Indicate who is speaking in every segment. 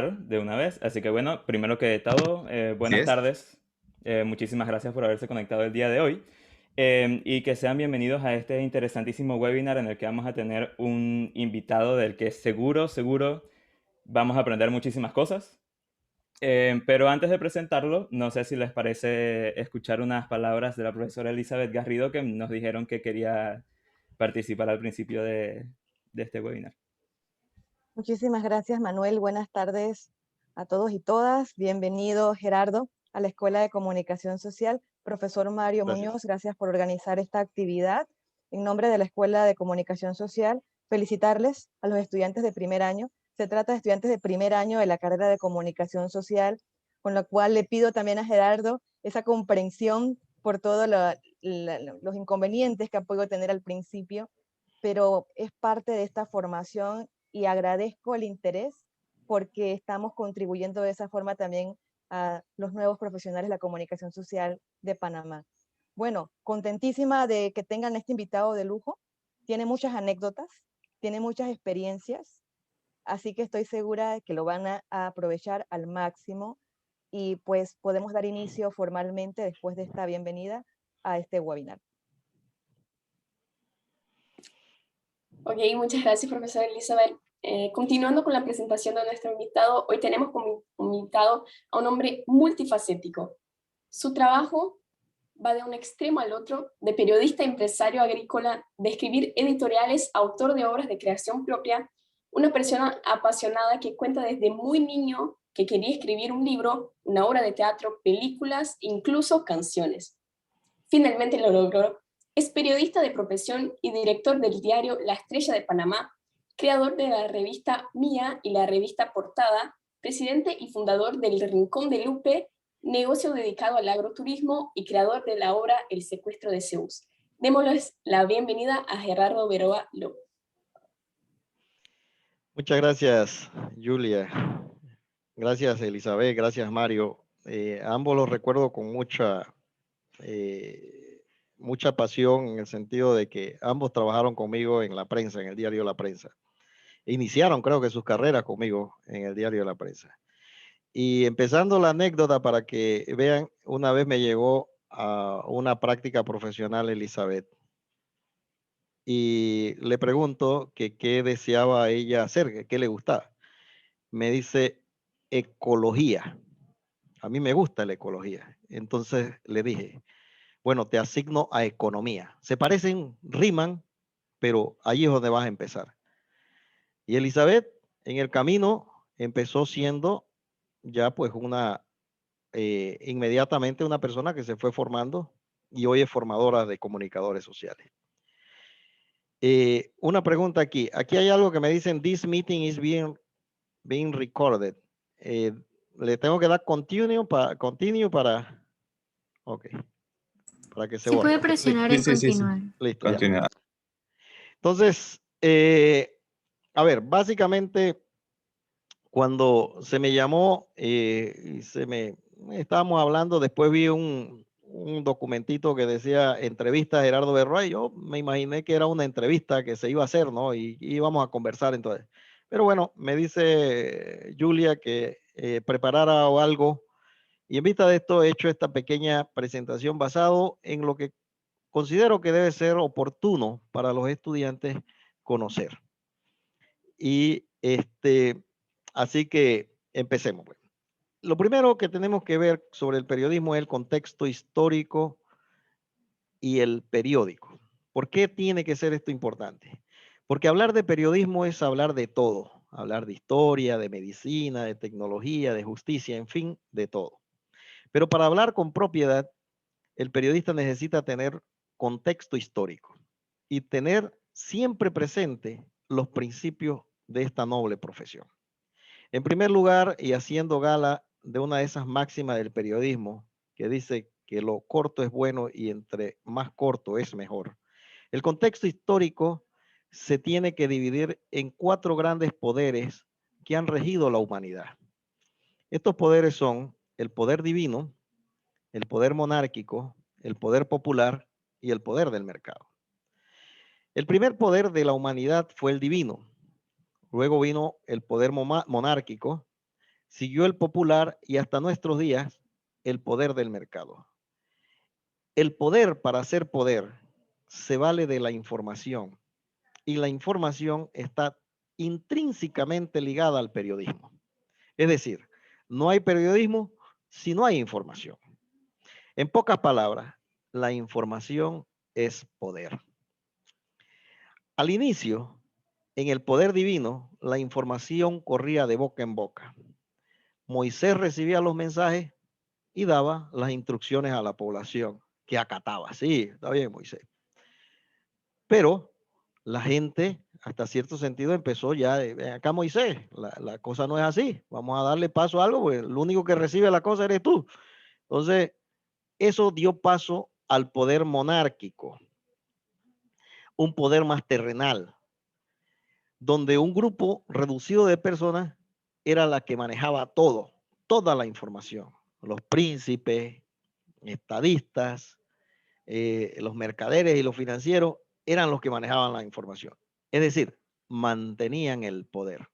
Speaker 1: de una vez. Así que bueno, primero que todo,
Speaker 2: Así
Speaker 1: buenas
Speaker 2: es.
Speaker 1: tardes. Muchísimas gracias por haberse conectado el día de hoy. Y que sean bienvenidos a este interesantísimo webinar en el que vamos a tener un invitado del que seguro vamos a aprender muchísimas cosas. Pero antes de presentarlo, no sé si les parece escuchar unas palabras de la profesora Elizabeth Garrido que nos dijeron que quería participar al principio de este webinar.
Speaker 3: Muchísimas gracias, Manuel. Buenas tardes a todos y todas. Bienvenido, Gerardo, a la Escuela de Comunicación Social. Profesor Mario
Speaker 2: Gracias.
Speaker 3: Muñoz, gracias por organizar esta actividad. En nombre de la Escuela de Comunicación Social, felicitarles a los estudiantes de primer año. Se trata de estudiantes de primer año de la carrera de Comunicación Social, con lo cual le pido también a Gerardo esa comprensión por todos los inconvenientes que ha podido tener al principio, pero es parte de esta formación y agradezco el interés porque estamos contribuyendo de esa forma también a los nuevos profesionales de la comunicación social de Panamá. Bueno, contentísima de que tengan este invitado de lujo. Tiene muchas anécdotas, tiene muchas experiencias, así que estoy segura de que lo van a aprovechar al máximo y pues podemos dar inicio formalmente después de esta bienvenida a este webinar.
Speaker 4: Ok, muchas gracias, profesora Elizabeth. Continuando con la presentación de nuestro invitado, hoy tenemos como invitado a un hombre multifacético. Su trabajo va de un extremo al otro, de periodista, empresario agrícola, de escribir editoriales, autor de obras de creación propia, una persona apasionada que cuenta desde muy niño que quería escribir un libro, una obra de teatro, películas, incluso canciones. Finalmente lo logró. Es periodista de profesión y director del diario La Estrella de Panamá, creador de la revista Mía y la revista Portada, presidente y fundador del Rincón de Lupe, negocio dedicado al agroturismo y creador de la obra El secuestro de Zeus. Démosles la bienvenida a Gerardo Beroa López.
Speaker 5: Muchas gracias, Julia. Gracias, Elizabeth. Gracias, Mario. Ambos los recuerdo con mucha pasión en el sentido de que ambos trabajaron conmigo en la prensa, en el diario La Prensa. Iniciaron, creo que, sus carreras conmigo en el diario La Prensa. Y empezando la anécdota para que vean, una vez me llegó a una práctica profesional Elizabeth y le pregunto que qué deseaba ella hacer, que qué le gustaba. Me dice ecología. A mí me gusta la ecología. Entonces le dije, bueno, te asigno a economía. Se parecen, riman, pero ahí es donde vas a empezar. Y Elizabeth, en el camino, empezó siendo ya pues inmediatamente una persona que se fue formando y hoy es formadora de comunicadores sociales. Una pregunta aquí. Aquí hay algo que me dicen, this meeting is being recorded. Eh, Le tengo que dar continue ok, para que se
Speaker 6: Sí puede
Speaker 5: borre. Ok,
Speaker 6: presionar
Speaker 2: Sí,
Speaker 6: en
Speaker 2: sí, sí, sí.
Speaker 6: continuar.
Speaker 5: listo, ya.
Speaker 2: Continúa.
Speaker 5: Entonces, a ver, básicamente, cuando se me llamó y estábamos hablando, después vi un documentito que decía entrevista a Gerardo Berroa y yo me imaginé que era una entrevista que se iba a hacer, ¿no? Y íbamos a conversar entonces. Pero bueno, me dice Julia que preparara algo y en vista de esto he hecho esta pequeña presentación basado en lo que considero que debe ser oportuno para los estudiantes conocer. Y así que empecemos, pues. Lo primero que tenemos que ver sobre el periodismo es el contexto histórico y el periódico. ¿Por qué tiene que ser esto importante? Porque hablar de periodismo es hablar de todo, hablar de historia, de medicina, de tecnología, de justicia, en fin, de todo. Pero para hablar con propiedad, el periodista necesita tener contexto histórico y tener siempre presente los principios de esta noble profesión. En primer lugar, y haciendo gala de una de esas máximas del periodismo que dice que lo corto es bueno y entre más corto es mejor. El contexto histórico se tiene que dividir en 4 grandes poderes que han regido la humanidad. Estos poderes son el poder divino, el poder monárquico, el poder popular y el poder del mercado. El primer poder de la humanidad fue el divino. Luego vino el poder monárquico, siguió el popular y hasta nuestros días el poder del mercado. El poder para hacer poder se vale de la información y la información está intrínsecamente ligada al periodismo. Es decir, no hay periodismo si no hay información. En pocas palabras, la información es poder. Al inicio, en el poder divino, la información corría de boca en boca. Moisés recibía los mensajes y daba las instrucciones a la población, que acataba. Sí, está bien, Moisés. Pero la gente, hasta cierto sentido, empezó ya, ven acá Moisés, la cosa no es así, vamos a darle paso a algo, porque el único que recibe la cosa eres tú. Entonces, eso dio paso al poder monárquico, un poder más terrenal, donde un grupo reducido de personas era la que manejaba todo, toda la información. Los príncipes, estadistas, los mercaderes y los financieros eran los que manejaban la información. Es decir, mantenían el poder.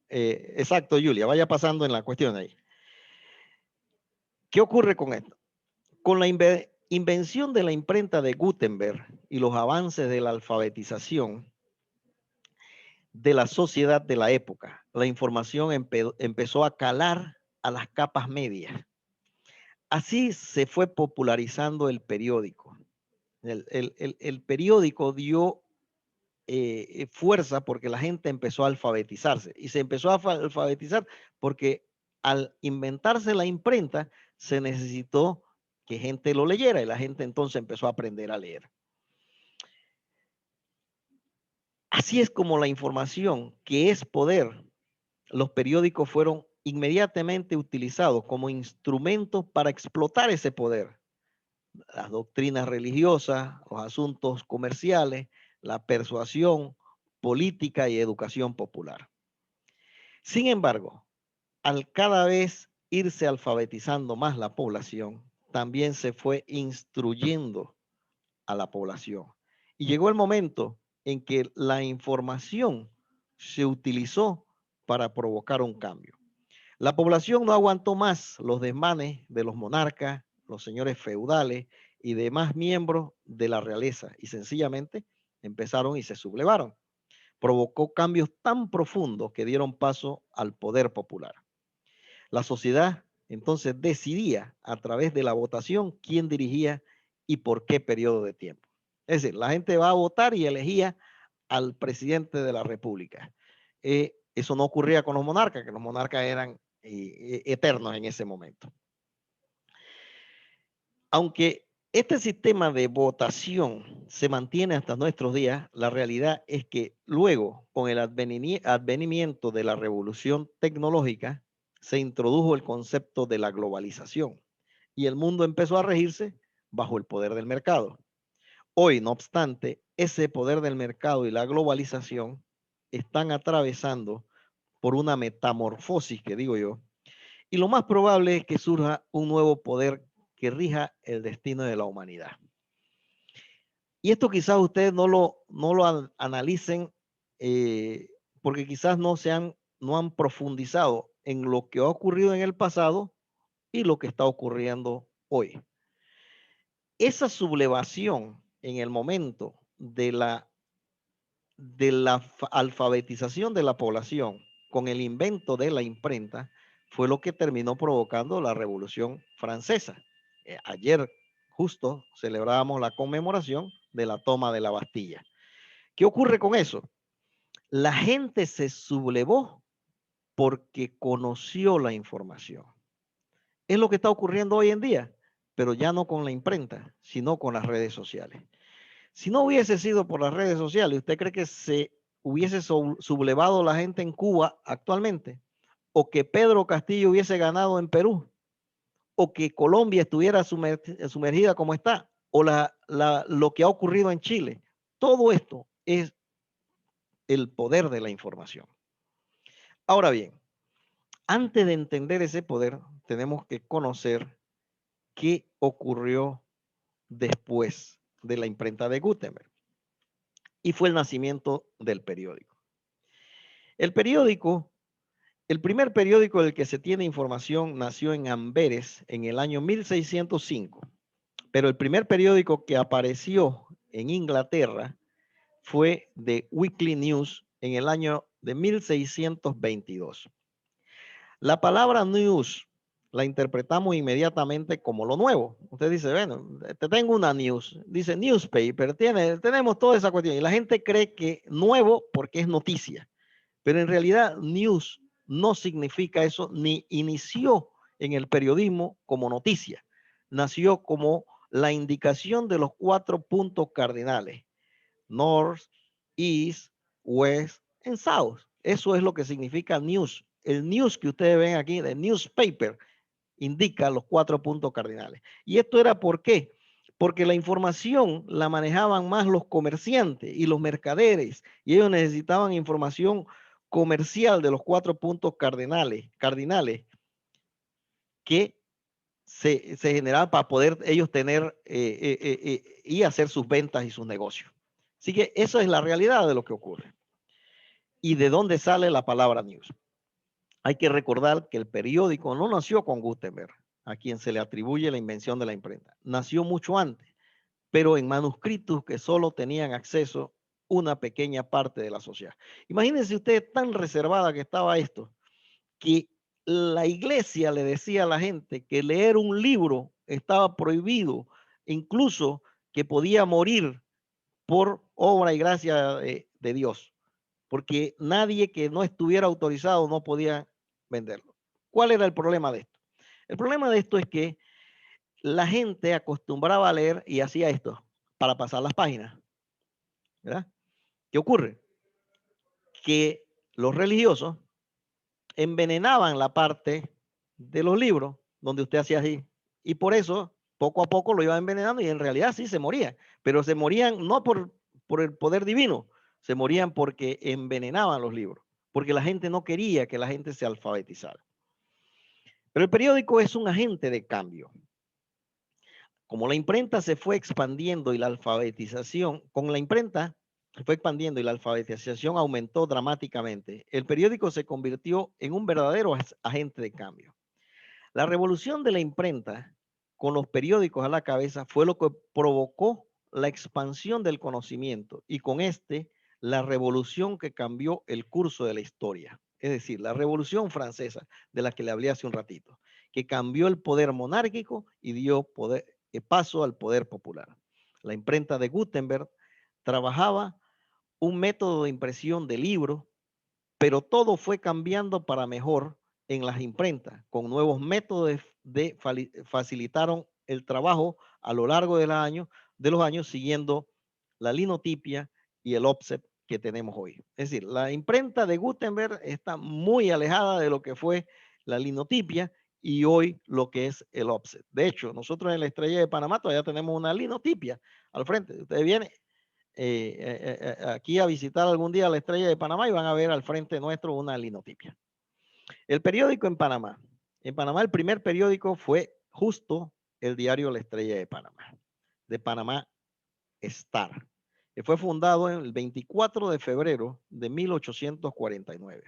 Speaker 5: Exacto, Julia, vaya pasando en la cuestión ahí. ¿Qué ocurre con esto? Con la invención de la imprenta de Gutenberg y los avances de la alfabetización de la sociedad de la época, la información empezó a calar a las capas medias. Así se fue popularizando el periódico. El periódico dio fuerza porque la gente empezó a alfabetizarse y se empezó a alfabetizar porque al inventarse la imprenta se necesitó que gente lo leyera y la gente entonces empezó a aprender a leer. Así es como la información, que es poder, los periódicos fueron inmediatamente utilizados como instrumentos para explotar ese poder. Las doctrinas religiosas, los asuntos comerciales, la persuasión, política y educación popular. Sin embargo, al cada vez irse alfabetizando más la población, también se fue instruyendo a la población. Y llegó el momento en que la información se utilizó para provocar un cambio. La población no aguantó más los desmanes de los monarcas, los señores feudales y demás miembros de la realeza y sencillamente empezaron y se sublevaron. Provocó cambios tan profundos que dieron paso al poder popular. La sociedad entonces decidía a través de la votación quién dirigía y por qué periodo de tiempo. Es decir, la gente va a votar y elegía al presidente de la República. Eso no ocurría con los monarcas, que los monarcas eran eternos en ese momento. Aunque este sistema de votación se mantiene hasta nuestros días, la realidad es que luego, con el advenimiento de la revolución tecnológica, se introdujo el concepto de la globalización y el mundo empezó a regirse bajo el poder del mercado. Hoy, no obstante, ese poder del mercado y la globalización están atravesando por una metamorfosis, que digo yo, y lo más probable es que surja un nuevo poder que rija el destino de la humanidad. Y esto quizás ustedes no lo analicen porque quizás no han profundizado en lo que ha ocurrido en el pasado y lo que está ocurriendo hoy. Esa sublevación en el momento de la alfabetización de la población con el invento de la imprenta fue lo que terminó provocando la Revolución Francesa. Ayer justo celebrábamos la conmemoración de la toma de la Bastilla. ¿Qué ocurre con eso? La gente se sublevó porque conoció la información. Es lo que está ocurriendo hoy en día, pero ya no con la imprenta, sino con las redes sociales. Si no hubiese sido por las redes sociales, ¿usted cree que se hubiese sublevado la gente en Cuba actualmente? ¿O que Pedro Castillo hubiese ganado en Perú? ¿O que Colombia estuviera sumergida como está? ¿O lo que ha ocurrido en Chile? Todo esto es el poder de la información. Ahora bien, antes de entender ese poder, tenemos que conocer qué ocurrió después de la imprenta de Gutenberg. Y fue el nacimiento del periódico. El periódico El primer periódico del que se tiene información nació en Amberes en el año 1605, pero el primer periódico que apareció en Inglaterra fue The Weekly News en el año de 1622. La palabra news la interpretamos inmediatamente como lo nuevo. Usted dice, bueno, te tengo una news, dice newspaper, tenemos toda esa cuestión y la gente cree que nuevo porque es noticia, pero en realidad news no significa eso, ni inició en el periodismo como noticia, nació como la indicación de los 4 puntos cardinales: North, East, West and South. Eso es lo que significa news. El news que ustedes ven aquí, de newspaper, indica los 4 puntos cardinales. ¿Y esto era por qué? Porque la información la manejaban más los comerciantes y los mercaderes, y ellos necesitaban información comercial de los 4 puntos cardinales que se generaban para poder ellos tener y hacer sus ventas y sus negocios. Así que esa es la realidad de lo que ocurre. ¿Y de dónde sale la palabra news? Hay que recordar que el periódico no nació con Gutenberg, a quien se le atribuye la invención de la imprenta. Nació mucho antes, pero en manuscritos que solo tenían acceso una pequeña parte de la sociedad. Imagínense usted tan reservada que estaba esto, que la iglesia le decía a la gente que leer un libro estaba prohibido, incluso que podía morir por obra y gracia de Dios, porque nadie que no estuviera autorizado no podía venderlo. ¿Cuál era el problema de esto? El problema de esto es que la gente acostumbraba a leer y hacía esto para pasar las páginas, ¿verdad? ¿Qué ocurre? Que los religiosos envenenaban la parte de los libros donde usted hacía así. Y por eso, poco a poco lo iban envenenando y en realidad sí se morían. Pero se morían no por el poder divino, se morían porque envenenaban los libros. Porque la gente no quería que la gente se alfabetizara. Pero el periódico es un agente de cambio. Como la imprenta se fue expandiendo y la alfabetización, con la imprenta se fue expandiendo y la alfabetización aumentó dramáticamente, el periódico se convirtió en un verdadero agente de cambio. La revolución de la imprenta, con los periódicos a la cabeza, fue lo que provocó la expansión del conocimiento y con la revolución que cambió el curso de la historia. Es decir, la revolución francesa, de la que le hablé hace un ratito, que cambió el poder monárquico y dio paso al poder popular. La imprenta de Gutenberg trabajaba un método de impresión de libros, pero todo fue cambiando para mejor en las imprentas, con nuevos métodos facilitaron el trabajo a lo largo de los años siguiendo la linotipia y el offset que tenemos hoy. Es decir, la imprenta de Gutenberg está muy alejada de lo que fue la linotipia y hoy lo que es el offset. De hecho, nosotros en la Estrella de Panamá todavía tenemos una linotipia al frente. Usted viene aquí a visitar algún día la Estrella de Panamá y van a ver al frente nuestro una linotipia. El periódico en Panamá. En Panamá el primer periódico fue justo el diario La Estrella de Panamá Star, que fue fundado el 24 de febrero de 1849.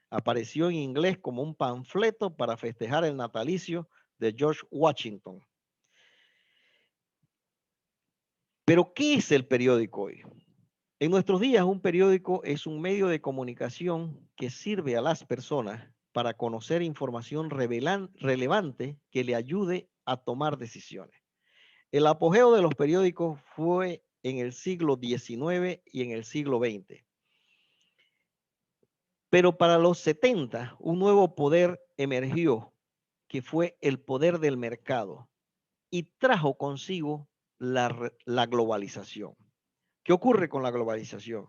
Speaker 5: Apareció en inglés como un panfleto para festejar el natalicio de George Washington. Pero, ¿qué es el periódico hoy? En nuestros días, un periódico es un medio de comunicación que sirve a las personas para conocer información relevante que le ayude a tomar decisiones. El apogeo de los periódicos fue en el siglo XIX y en el siglo XX. Pero para los 70, un nuevo poder emergió, que fue el poder del mercado, y trajo consigo la globalización. ¿Qué ocurre con la globalización?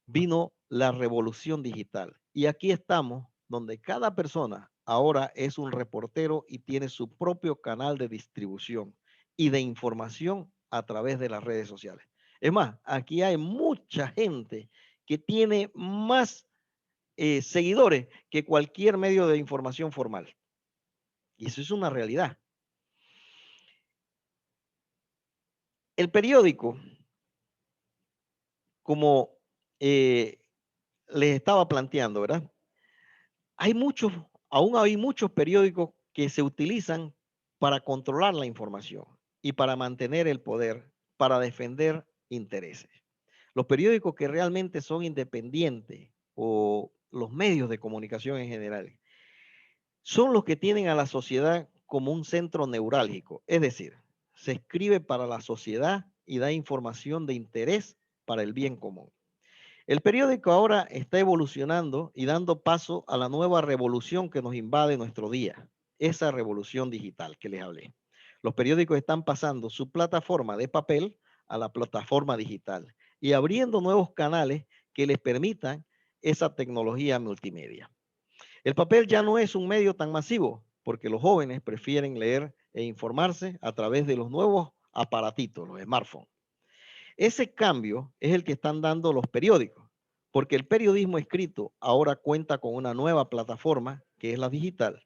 Speaker 5: Vino la revolución digital. Y aquí estamos, donde cada persona ahora es un reportero y tiene su propio canal de distribución y de información a través de las redes sociales. Es más, aquí hay mucha gente que tiene más seguidores que cualquier medio de información formal. Y eso es una realidad. El periódico, como les estaba planteando, ¿verdad? aún hay muchos periódicos que se utilizan para controlar la información y para mantener el poder, para defender intereses. Los periódicos que realmente son independientes o los medios de comunicación en general son los que tienen a la sociedad como un centro neurálgico, es decir, se escribe para la sociedad y da información de interés para el bien común. El periódico ahora está evolucionando y dando paso a la nueva revolución que nos invade nuestro día, esa revolución digital que les hablé. Los periódicos están pasando su plataforma de papel a la plataforma digital y abriendo nuevos canales que les permitan esa tecnología multimedia. El papel ya no es un medio tan masivo porque los jóvenes prefieren leer e informarse a través de los nuevos aparatitos, los smartphones. Ese cambio es el que están dando los periódicos, porque el periodismo escrito ahora cuenta con una nueva plataforma que es la digital.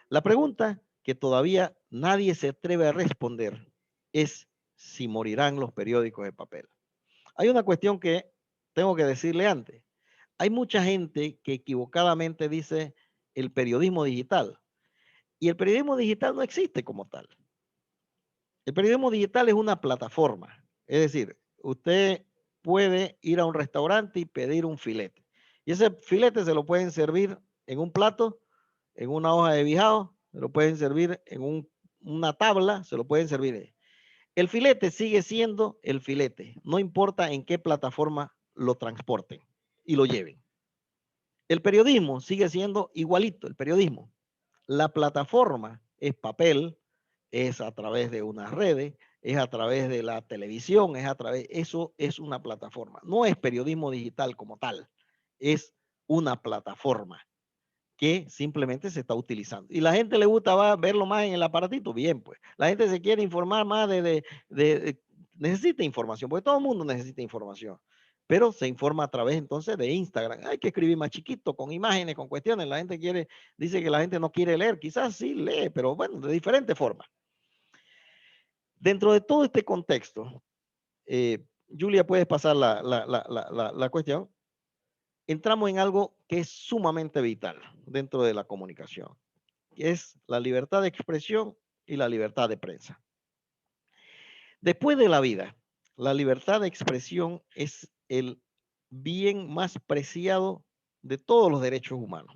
Speaker 5: La pregunta que todavía nadie se atreve a responder es si morirán los periódicos de papel. Hay una cuestión que tengo que decirle antes. Hay mucha gente que equivocadamente dice el periodismo digital, y el periodismo digital no existe como tal. El periodismo digital es una plataforma, es decir, usted puede ir a un restaurante y pedir un filete. Y ese filete se lo pueden servir en un plato, en una hoja de bijao, se lo pueden servir en una tabla, se lo pueden servir. El filete sigue siendo el filete, no importa en qué plataforma lo transporten y lo lleven. El periodismo sigue siendo igualito, el periodismo. La plataforma es papel, es a través de unas redes, es a través de la televisión, eso es una plataforma. No es periodismo digital como tal, es una plataforma que simplemente se está utilizando. Y la gente le gusta verlo más en el aparatito, bien, pues. La gente se quiere informar más necesita información, porque todo el mundo necesita información. Pero se informa a través entonces de Instagram. Hay que escribir más chiquito, con imágenes, con cuestiones. La gente dice que la gente no quiere leer. Quizás sí lee, pero bueno, de diferente forma. Dentro de todo este contexto, Julia, puedes pasar la cuestión. Entramos en algo que es sumamente vital dentro de la comunicación, que es la libertad de expresión y la libertad de prensa. Después de la vida, la libertad de expresión es el bien más preciado de todos los derechos humanos.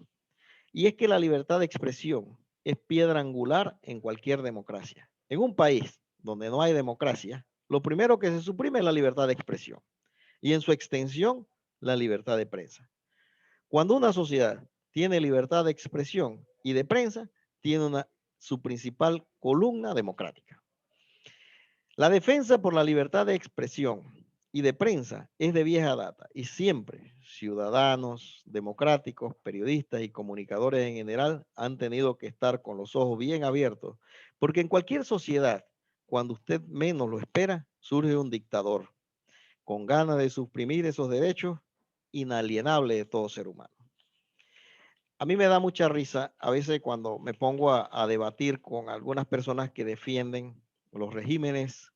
Speaker 5: Y es que la libertad de expresión es piedra angular en cualquier democracia. En un país donde no hay democracia, lo primero que se suprime es la libertad de expresión y en su extensión, la libertad de prensa. Cuando una sociedad tiene libertad de expresión y de prensa, tiene su principal columna democrática. La defensa por la libertad de expresión y de prensa es de vieja data y siempre ciudadanos, democráticos, periodistas y comunicadores en general han tenido que estar con los ojos bien abiertos, porque en cualquier sociedad, cuando usted menos lo espera, surge un dictador con ganas de suprimir esos derechos inalienables de todo ser humano. A mí me da mucha risa a veces cuando me pongo a debatir con algunas personas que defienden los regímenes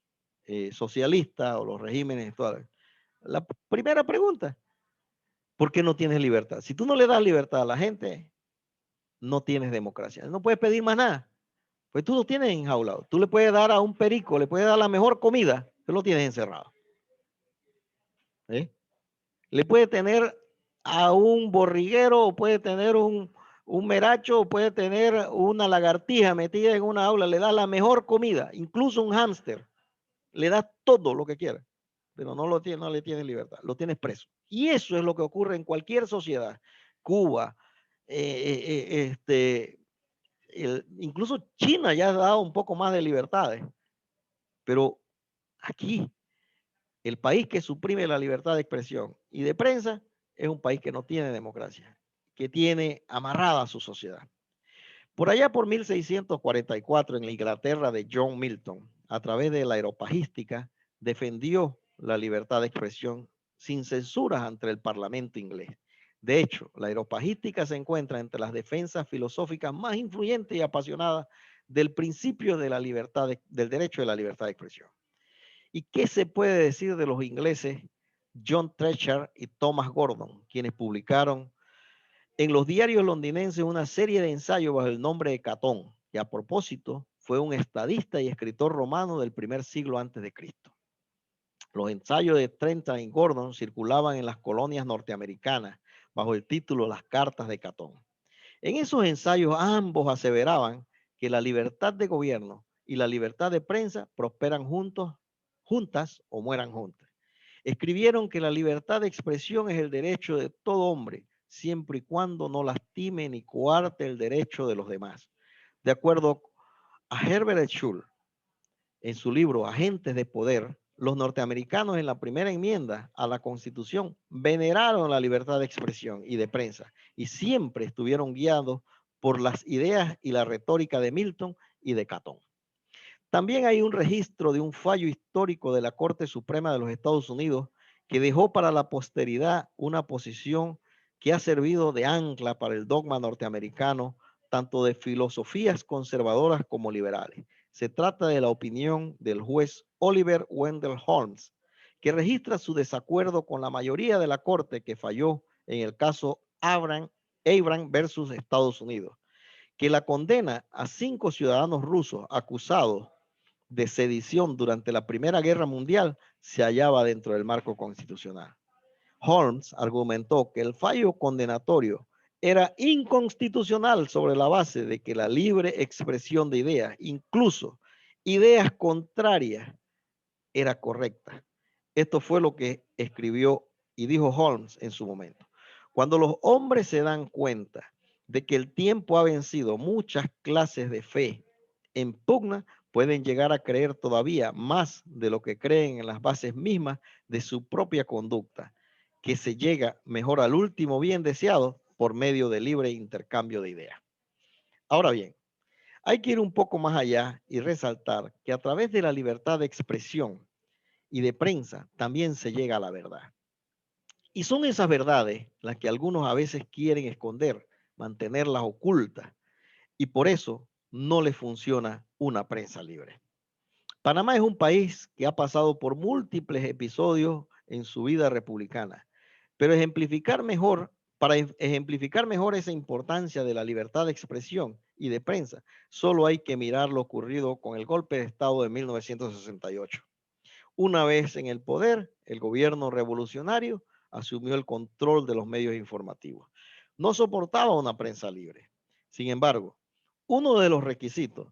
Speaker 5: socialistas o los regímenes. La primera pregunta, ¿por qué no tienes libertad? Si tú no le das libertad a la gente, no tienes democracia. No puedes pedir más nada. Pues tú lo tienes enjaulado. Tú le puedes dar a un perico, le puedes dar la mejor comida, pero lo tienes encerrado. ¿Eh? Le puede tener a un borriguero o puede tener un meracho o puede tener una lagartija metida en una aula, le da la mejor comida, incluso un hámster, le da todo lo que quiera, pero no le tiene libertad, lo tienes preso. Y eso es lo que ocurre en cualquier sociedad. Cuba, incluso China ya ha dado un poco más de libertades, pero aquí el país que suprime la libertad de expresión y de prensa es un país que no tiene democracia, que tiene amarrada a su sociedad. Por allá por 1644, en la Inglaterra de John Milton, a través de la aeropajística, defendió la libertad de expresión sin censuras ante el Parlamento inglés. De hecho, la aeropajística se encuentra entre las defensas filosóficas más influyentes y apasionadas del principio de la libertad, del derecho de la libertad de expresión. ¿Y qué se puede decir de los ingleses John Treacher y Thomas Gordon, quienes publicaron en los diarios londinenses una serie de ensayos bajo el nombre de Catón, que a propósito fue un estadista y escritor romano del primer siglo antes de Cristo. Los ensayos de Trenchard y Gordon circulaban en las colonias norteamericanas bajo el título Las Cartas de Catón. En esos ensayos ambos aseveraban que la libertad de gobierno y la libertad de prensa prosperan juntas o mueran juntas. Escribieron que la libertad de expresión es el derecho de todo hombre, siempre y cuando no lastime ni coarte el derecho de los demás. De acuerdo a Herbert Schul, en su libro Agentes de Poder, los norteamericanos en la primera enmienda a la Constitución veneraron la libertad de expresión y de prensa y siempre estuvieron guiados por las ideas y la retórica de Milton y de Catón. También hay un registro de un fallo histórico de la Corte Suprema de los Estados Unidos que dejó para la posteridad una posición que ha servido de ancla para el dogma norteamericano, tanto de filosofías conservadoras como liberales. Se trata de la opinión del juez Oliver Wendell Holmes, que registra su desacuerdo con la mayoría de la Corte que falló en el caso Abraham versus Estados Unidos, que la condena a 5 ciudadanos rusos acusados de sedición durante la Primera Guerra Mundial se hallaba dentro del marco constitucional. Holmes argumentó que el fallo condenatorio era inconstitucional sobre la base de que la libre expresión de ideas, incluso ideas contrarias, era correcta. Esto fue lo que escribió y dijo Holmes en su momento. Cuando los hombres se dan cuenta de que el tiempo ha vencido muchas clases de fe en pugna, pueden llegar a creer todavía más de lo que creen en las bases mismas de su propia conducta, que se llega mejor al último bien deseado por medio de libre intercambio de ideas. Ahora bien, hay que ir un poco más allá y resaltar que a través de la libertad de expresión y de prensa también se llega a la verdad. Y son esas verdades las que algunos a veces quieren esconder, mantenerlas ocultas, y por eso no les funciona una prensa libre. Panamá es un país que ha pasado por múltiples episodios en su vida republicana, pero para ejemplificar mejor esa importancia de la libertad de expresión y de prensa, solo hay que mirar lo ocurrido con el golpe de Estado de 1968. Una vez en el poder, el gobierno revolucionario asumió el control de los medios informativos. No soportaba una prensa libre. Sin embargo, uno de los requisitos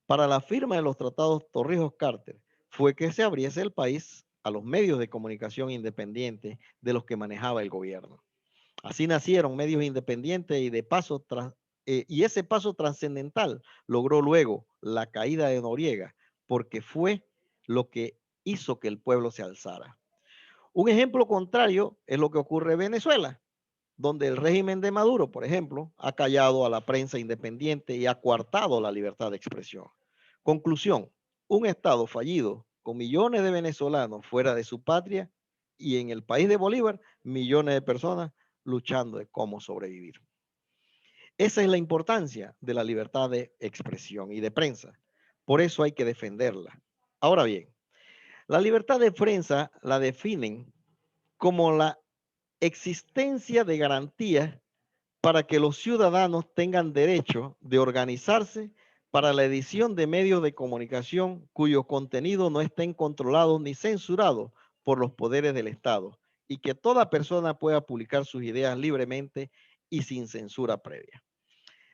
Speaker 5: para la firma de los tratados Torrijos-Carter fue que se abriese el país a los medios de comunicación independientes de los que manejaba el gobierno. Así nacieron medios independientes y ese paso trascendental logró luego la caída de Noriega, porque fue lo que hizo que el pueblo se alzara. Un ejemplo contrario es lo que ocurre en Venezuela, donde el régimen de Maduro, por ejemplo, ha callado a la prensa independiente y ha coartado la libertad de expresión. Conclusión, un Estado fallido con millones de venezolanos fuera de su patria y en el país de Bolívar, millones de personas luchando de cómo sobrevivir. Esa es la importancia de la libertad de expresión y de prensa. Por eso hay que defenderla. Ahora bien, la libertad de prensa la definen como la existencia de garantías para que los ciudadanos tengan derecho de organizarse para la edición de medios de comunicación cuyo contenido no estén controlados ni censurados por los poderes del Estado y que toda persona pueda publicar sus ideas libremente y sin censura previa.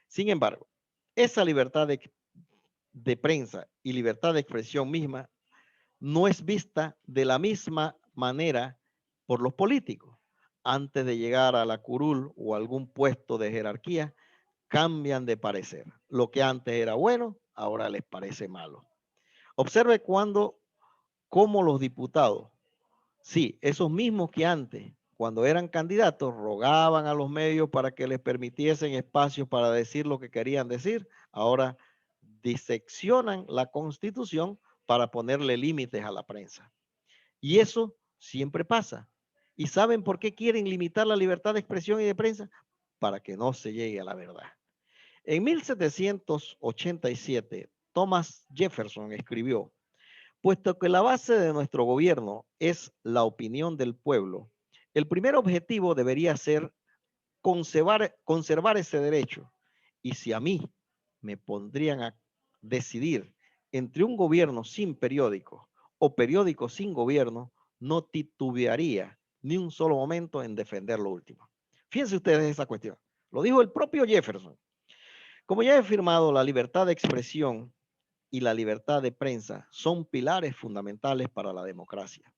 Speaker 5: Sin embargo, esa libertad de prensa y libertad de expresión misma no es vista de la misma manera por los políticos. Antes de llegar a la curul o algún puesto de jerarquía, cambian de parecer. Lo que antes era bueno, ahora les parece malo. Observe cómo los diputados, sí, esos mismos que antes, cuando eran candidatos, rogaban a los medios para que les permitiesen espacios para decir lo que querían decir, ahora diseccionan la Constitución para ponerle límites a la prensa. Y eso siempre pasa. ¿Y saben por qué quieren limitar la libertad de expresión y de prensa? Para que no se llegue a la verdad. En 1787, Thomas Jefferson escribió: puesto que la base de nuestro gobierno es la opinión del pueblo, el primer objetivo debería ser conservar ese derecho. Y si a mí me pondrían a decidir entre un gobierno sin periódico o periódico sin gobierno, no titubearía ni un solo momento en defender lo último. Fíjense ustedes esa cuestión. Lo dijo el propio Jefferson. Como ya he afirmado, la libertad de expresión y la libertad de prensa son pilares fundamentales para la democracia.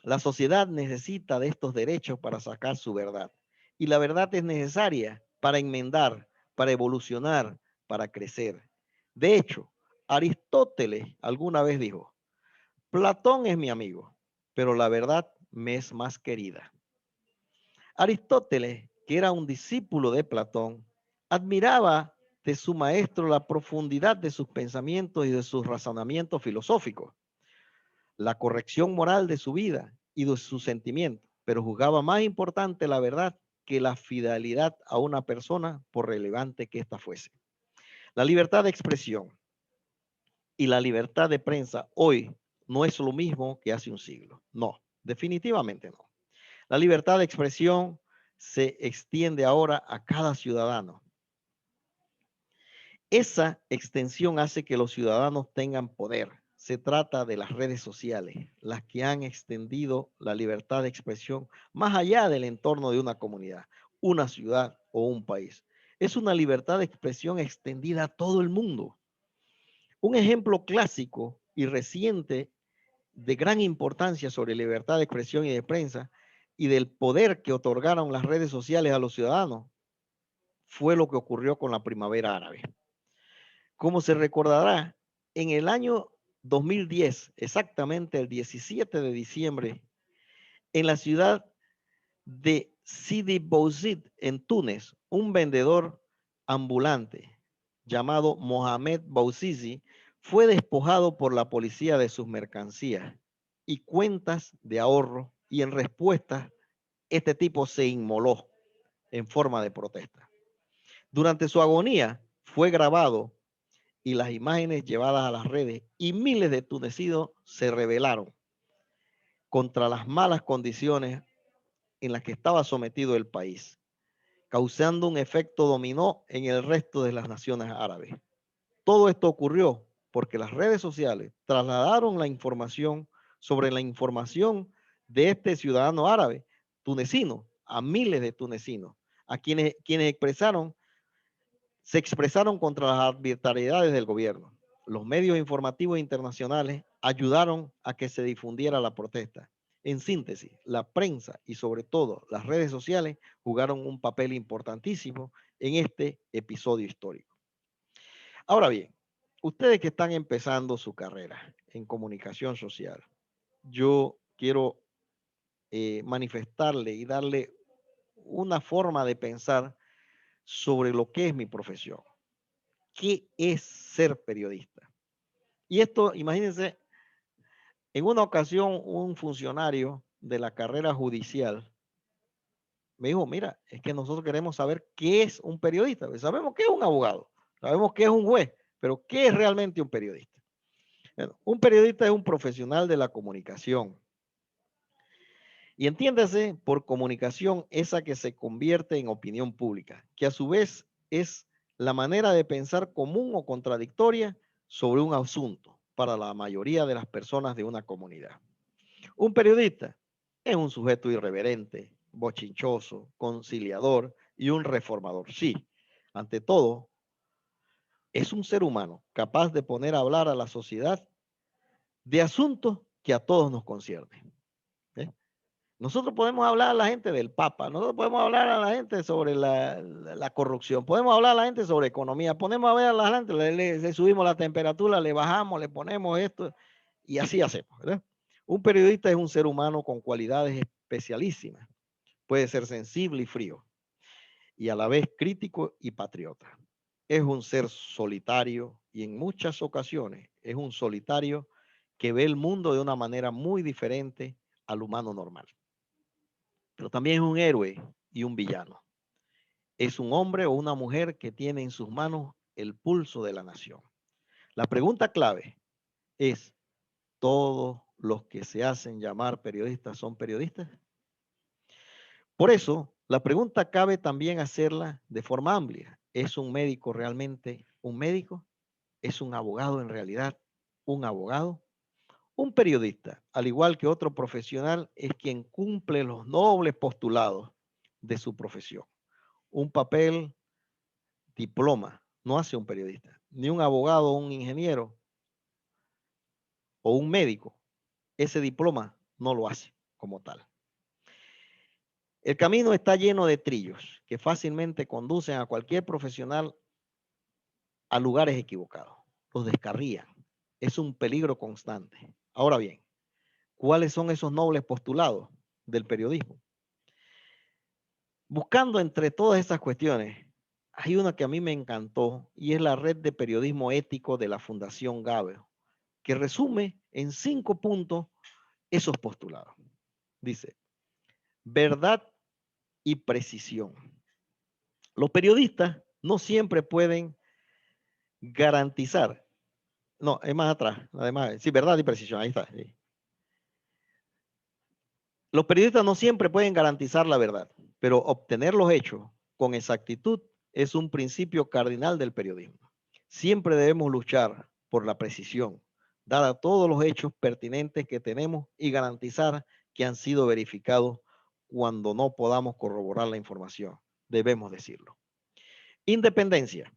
Speaker 5: La sociedad necesita de estos derechos para sacar su verdad. Y la verdad es necesaria para enmendar, para evolucionar, para crecer. De hecho, Aristóteles alguna vez dijo, Platón es mi amigo, pero la verdad me es más querida. Aristóteles, que era un discípulo de Platón, admiraba de su maestro la profundidad de sus pensamientos y de sus razonamientos filosóficos, la corrección moral de su vida y de sus sentimientos, pero juzgaba más importante la verdad que la fidelidad a una persona, por relevante que ésta fuese. La libertad de expresión y la libertad de prensa hoy no es lo mismo que hace un siglo. No, definitivamente no. La libertad de expresión se extiende ahora a cada ciudadano. Esa extensión hace que los ciudadanos tengan poder. Se trata de las redes sociales, las que han extendido la libertad de expresión más allá del entorno de una comunidad, una ciudad o un país. Es una libertad de expresión extendida a todo el mundo. Un ejemplo clásico y reciente de gran importancia sobre libertad de expresión y de prensa y del poder que otorgaron las redes sociales a los ciudadanos fue lo que ocurrió con la primavera árabe. Como se recordará, en el año 2010, exactamente el 17 de diciembre, en la ciudad de Sidi Bouzid, en Túnez, un vendedor ambulante llamado Mohamed Bouzizi fue despojado por la policía de sus mercancías y cuentas de ahorro, y en respuesta, este tipo se inmoló en forma de protesta. Durante su agonía fue grabado y las imágenes llevadas a las redes, y miles de tunecinos se rebelaron contra las malas condiciones en las que estaba sometido el país, causando un efecto dominó en el resto de las naciones árabes. Todo esto ocurrió porque las redes sociales trasladaron la información sobre la información de este ciudadano árabe tunecino a miles de tunecinos, a quienes se expresaron contra las arbitrariedades del gobierno. Los medios informativos internacionales ayudaron a que se difundiera la protesta. En síntesis, la prensa y sobre todo las redes sociales jugaron un papel importantísimo en este episodio histórico. Ahora bien, ustedes que están empezando su carrera en comunicación social, yo quiero manifestarle y darle una forma de pensar sobre lo que es mi profesión. ¿Qué es ser periodista? Y esto, imagínense, en una ocasión un funcionario de la carrera judicial me dijo, mira, es que nosotros queremos saber qué es un periodista. Sabemos qué es un abogado, sabemos qué es un juez, pero ¿qué es realmente un periodista? Bueno, un periodista es un profesional de la comunicación. Y entiéndase por comunicación esa que se convierte en opinión pública, que a su vez es la manera de pensar común o contradictoria sobre un asunto para la mayoría de las personas de una comunidad. Un periodista es un sujeto irreverente, bochinchoso, conciliador y un reformador. Sí, ante todo, es un ser humano capaz de poner a hablar a la sociedad de asuntos que a todos nos conciernen. ¿Eh? Nosotros podemos hablar a la gente del Papa, nosotros podemos hablar a la gente sobre la corrupción, podemos hablar a la gente sobre economía, podemos hablar a la gente, le subimos la temperatura, le bajamos, le ponemos esto y así hacemos, ¿verdad? Un periodista es un ser humano con cualidades especialísimas. Puede ser sensible y frío y a la vez crítico y patriota. Es un ser solitario y en muchas ocasiones es un solitario que ve el mundo de una manera muy diferente al humano normal. Pero también es un héroe y un villano. Es un hombre o una mujer que tiene en sus manos el pulso de la nación. La pregunta clave es, ¿todos los que se hacen llamar periodistas son periodistas? Por eso, La pregunta cabe también hacerla de forma amplia. ¿Es un médico realmente un médico? ¿Es un abogado en realidad un abogado? Un periodista, al igual que otro profesional, es quien cumple los nobles postulados de su profesión. Un papel, diploma, no hace un periodista, ni un abogado, un ingeniero o un médico. Ese diploma no lo hace como tal. El camino está lleno de trillos que fácilmente conducen a cualquier profesional a lugares equivocados. Los descarrían. Es un peligro constante. Ahora bien, ¿cuáles son esos nobles postulados del periodismo? Buscando entre todas esas cuestiones, hay una que a mí me encantó y es la red de periodismo ético de la Fundación Gabe, que resume en 5 puntos esos postulados. Dice, verdad y precisión. Los periodistas no siempre pueden garantizar, no, es más atrás, además, sí, verdad y precisión, ahí está. Sí. Los periodistas no siempre pueden garantizar la verdad, pero obtener los hechos con exactitud es un principio cardinal del periodismo. Siempre debemos luchar por la precisión, dar todos los hechos pertinentes que tenemos y garantizar que han sido verificados cuando no podamos corroborar la información. Debemos decirlo. Independencia.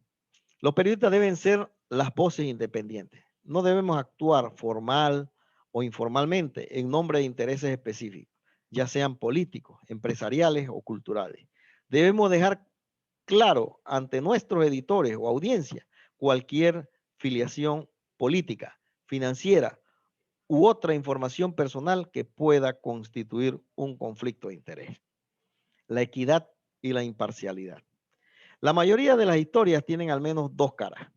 Speaker 5: Los periodistas deben ser las voces independientes. No debemos actuar formal o informalmente en nombre de intereses específicos, ya sean políticos, empresariales o culturales. Debemos dejar claro ante nuestros editores o audiencia cualquier filiación política, financiera u otra información personal que pueda constituir un conflicto de interés. La equidad y la imparcialidad. La mayoría de las historias tienen al menos 2 caras.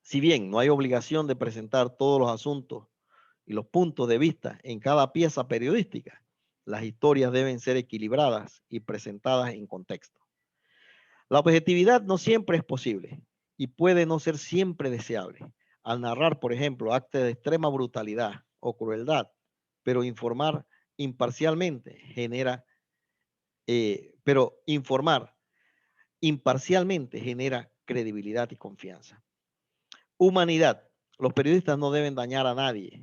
Speaker 5: Si bien no hay obligación de presentar todos los asuntos y los puntos de vista en cada pieza periodística, las historias deben ser equilibradas y presentadas en contexto. La objetividad no siempre es posible y puede no ser siempre deseable. Al narrar, por ejemplo, actos de extrema brutalidad o crueldad, pero informar imparcialmente pero informar imparcialmente genera credibilidad y confianza. Humanidad. Los periodistas no deben dañar a nadie.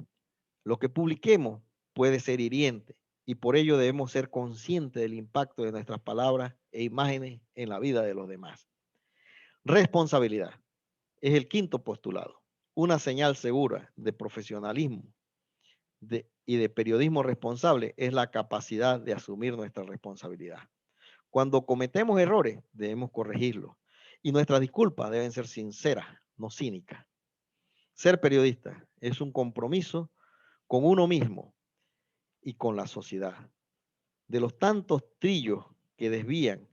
Speaker 5: Lo que publiquemos puede ser hiriente y por ello debemos ser conscientes del impacto de nuestras palabras e imágenes en la vida de los demás. Responsabilidad es el 5º postulado. Una señal segura de profesionalismo y de periodismo responsable es la capacidad de asumir nuestra responsabilidad. Cuando cometemos errores, debemos corregirlos y nuestras disculpas deben ser sinceras, no cínicas. Ser periodista es un compromiso con uno mismo y con la sociedad. De los tantos trillos que desvían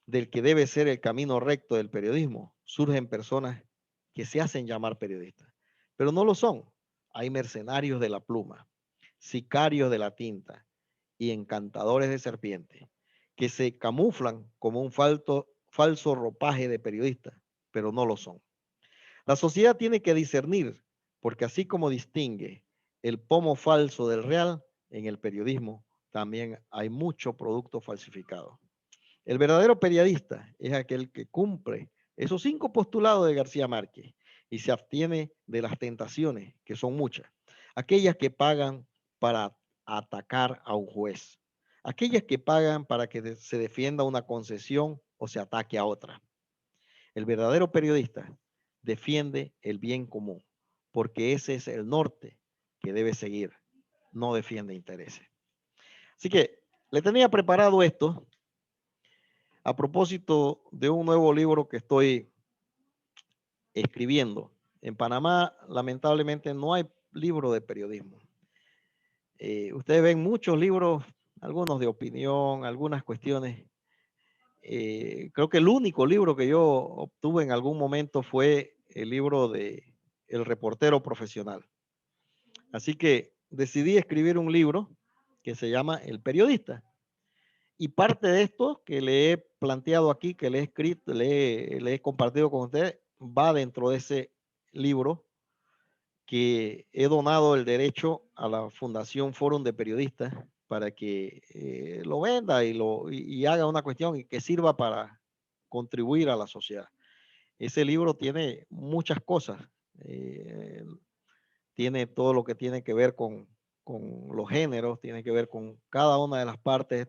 Speaker 5: del que debe ser el camino recto del periodismo, surgen personas que se hacen llamar periodistas, pero no lo son. Hay mercenarios de la pluma, sicarios de la tinta y encantadores de serpientes que se camuflan como un falso ropaje de periodistas, pero no lo son. La sociedad tiene que discernir, porque así como distingue el pomo falso del real, en el periodismo también hay mucho producto falsificado. El verdadero periodista es aquel que cumple esos 5 postulados de García Márquez y se abstiene de las tentaciones, que son muchas, aquellas que pagan para atacar a un juez, aquellas que pagan para que se defienda una concesión o se ataque a otra. El verdadero periodista defiende el bien común, porque ese es el norte que debe seguir, no defiende intereses. Así que le tenía preparado esto a propósito de un nuevo libro que estoy escribiendo. En Panamá, lamentablemente, no hay libro de periodismo. Ustedes ven muchos libros, algunos de opinión, algunas cuestiones. Creo que el único libro que yo obtuve en algún momento fue el libro de El reportero profesional. Así que decidí escribir un libro que se llama El periodista. Y parte de esto que le he planteado aquí, que le he escrito, le he compartido con ustedes, va dentro de ese libro que he donado el derecho a la Fundación Fórum de Periodistas para que lo venda y haga una cuestión y que sirva para contribuir a la sociedad. Ese libro tiene muchas cosas. eh, Tiene todo lo que tiene que ver con los géneros, tiene que ver con cada una de las partes,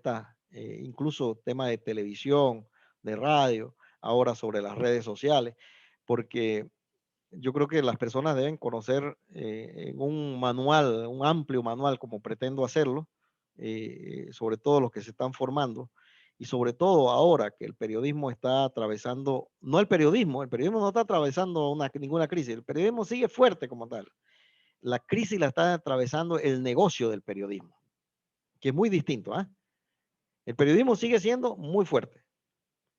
Speaker 5: incluso temas de televisión, de radio, ahora sobre las redes sociales, porque yo creo que las personas deben conocer en un manual, un amplio manual, como pretendo hacerlo, sobre todo los que se están formando, y sobre todo ahora que el periodismo está atravesando, no el periodismo no está atravesando ninguna crisis, el periodismo sigue fuerte como tal. La crisis la está atravesando el negocio del periodismo, que es muy distinto. ¿Ah? El periodismo sigue siendo muy fuerte,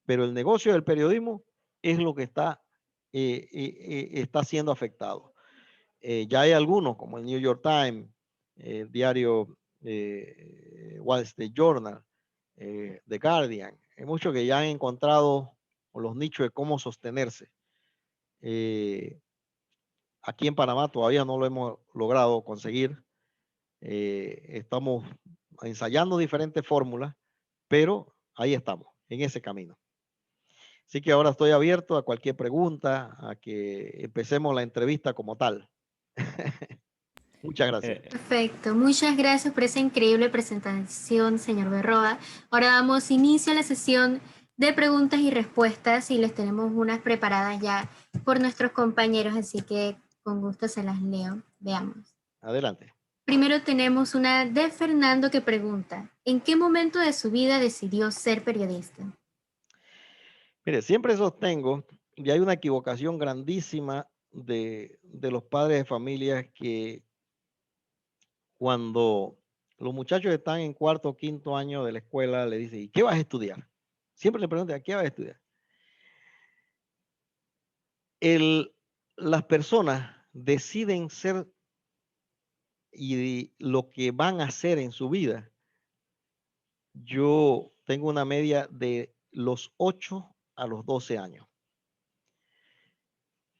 Speaker 5: pero el negocio del periodismo es lo que está siendo afectado. Ya hay algunos, como el New York Times, el diario Wall Street Journal, The Guardian, hay muchos que ya han encontrado los nichos de cómo sostenerse. Aquí en Panamá todavía no lo hemos logrado conseguir. Estamos ensayando diferentes fórmulas, pero ahí estamos, en ese camino. Así que ahora estoy abierto a cualquier pregunta, a que empecemos la entrevista como tal. Muchas gracias.
Speaker 2: Perfecto, muchas gracias por esa increíble presentación, señor Berroa. Ahora damos inicio a la sesión de preguntas y respuestas y les tenemos unas preparadas ya por nuestros compañeros, así que con gusto se las leo. Veamos.
Speaker 5: Adelante.
Speaker 2: Primero tenemos una de Fernando que pregunta, ¿en qué momento de su vida decidió ser periodista?
Speaker 5: Mire, siempre sostengo, y hay una equivocación grandísima de los padres de familia, que cuando los muchachos están en cuarto o quinto año de la escuela, le dicen, ¿y qué vas a estudiar? Siempre le preguntan, ¿qué vas a estudiar? Las personas deciden ser y lo que van a hacer en su vida. Yo tengo una media de los 8 a los 12 años.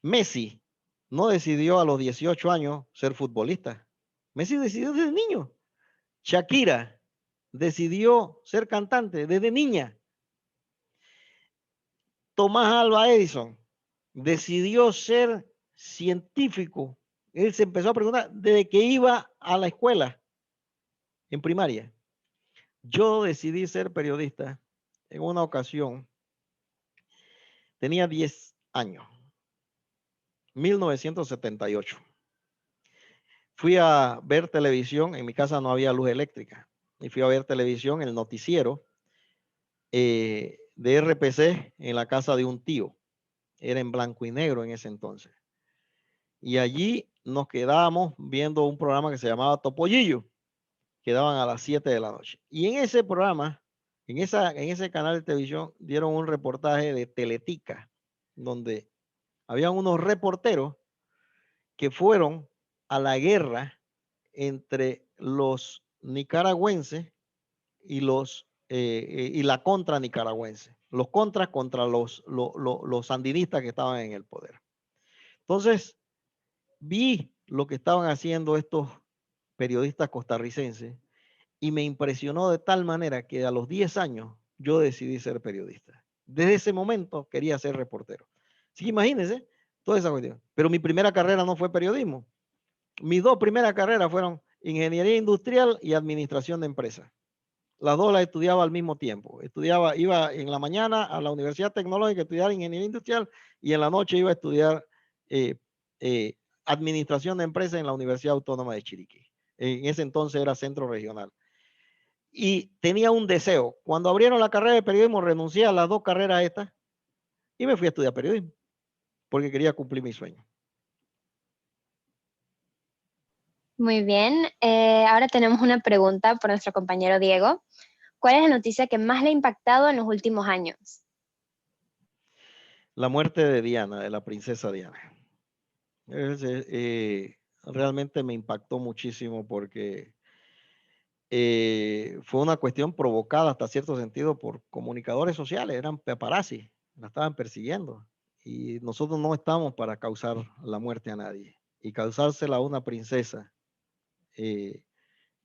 Speaker 5: Messi no decidió a los 18 años ser futbolista. Messi decidió desde niño. Shakira decidió ser cantante desde niña. Tomás Alva Edison decidió ser científico. Él se empezó a preguntar desde que iba a la escuela en primaria. Yo decidí ser periodista en una ocasión. Tenía 10 años, 1978. Fui a ver televisión, en mi casa no había luz eléctrica, y fui a ver televisión, el noticiero de RPC en la casa de un tío. Era en blanco y negro en ese entonces. Y allí nos quedábamos viendo un programa que se llamaba Topollillo, que daban a las 7 de la noche. Y en ese programa, en ese canal de televisión, dieron un reportaje de Teletica, donde habían unos reporteros que fueron a la guerra entre los nicaragüenses y la contra nicaragüense, los contras contra los sandinistas que estaban en el poder. Entonces, vi lo que estaban haciendo estos periodistas costarricenses y me impresionó de tal manera que a los 10 años yo decidí ser periodista. Desde ese momento quería ser reportero. Así que imagínense toda esa cuestión. Pero mi primera carrera no fue periodismo. Mis dos primeras carreras fueron ingeniería industrial y administración de empresas. Las dos las estudiaba al mismo tiempo. Iba en la mañana a la Universidad Tecnológica a estudiar ingeniería industrial y en la noche iba a estudiar administración de empresas en la Universidad Autónoma de Chiriquí. En ese entonces era centro regional. Y tenía un deseo. Cuando abrieron la carrera de periodismo, renuncié a las dos carreras estas y me fui a estudiar periodismo porque quería cumplir mi sueño.
Speaker 6: Muy bien. Ahora tenemos una pregunta por nuestro compañero Diego. ¿Cuál es la noticia que más le ha impactado en los últimos años?
Speaker 5: La muerte de Diana, de la princesa Diana. Realmente me impactó muchísimo porque fue una cuestión provocada hasta cierto sentido por comunicadores sociales, eran paparazzi, la estaban persiguiendo y nosotros no estamos para causar la muerte a nadie y causársela a una princesa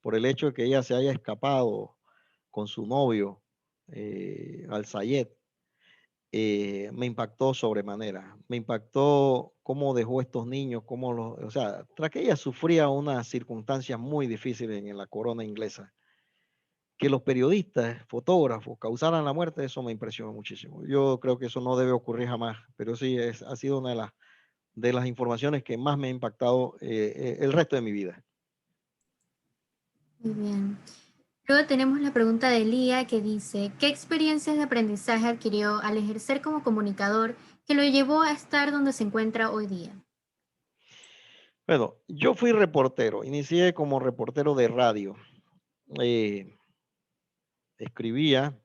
Speaker 5: por el hecho de que ella se haya escapado con su novio, Al-Sayed, me impactó sobremanera. Me impactó cómo dejó estos niños, o sea, tras que ella sufría unas circunstancias muy difíciles en la corona inglesa, que los periodistas, fotógrafos causaran la muerte, eso me impresionó muchísimo. Yo creo que eso no debe ocurrir jamás, pero sí ha sido una de las informaciones que más me ha impactado el resto de mi vida.
Speaker 2: Muy bien. Luego tenemos la pregunta de Lía que dice, ¿qué experiencias de aprendizaje adquirió al ejercer como comunicador que lo llevó a estar donde se encuentra hoy día?
Speaker 5: Bueno, yo fui reportero, inicié como reportero de radio. Eh, Escribía,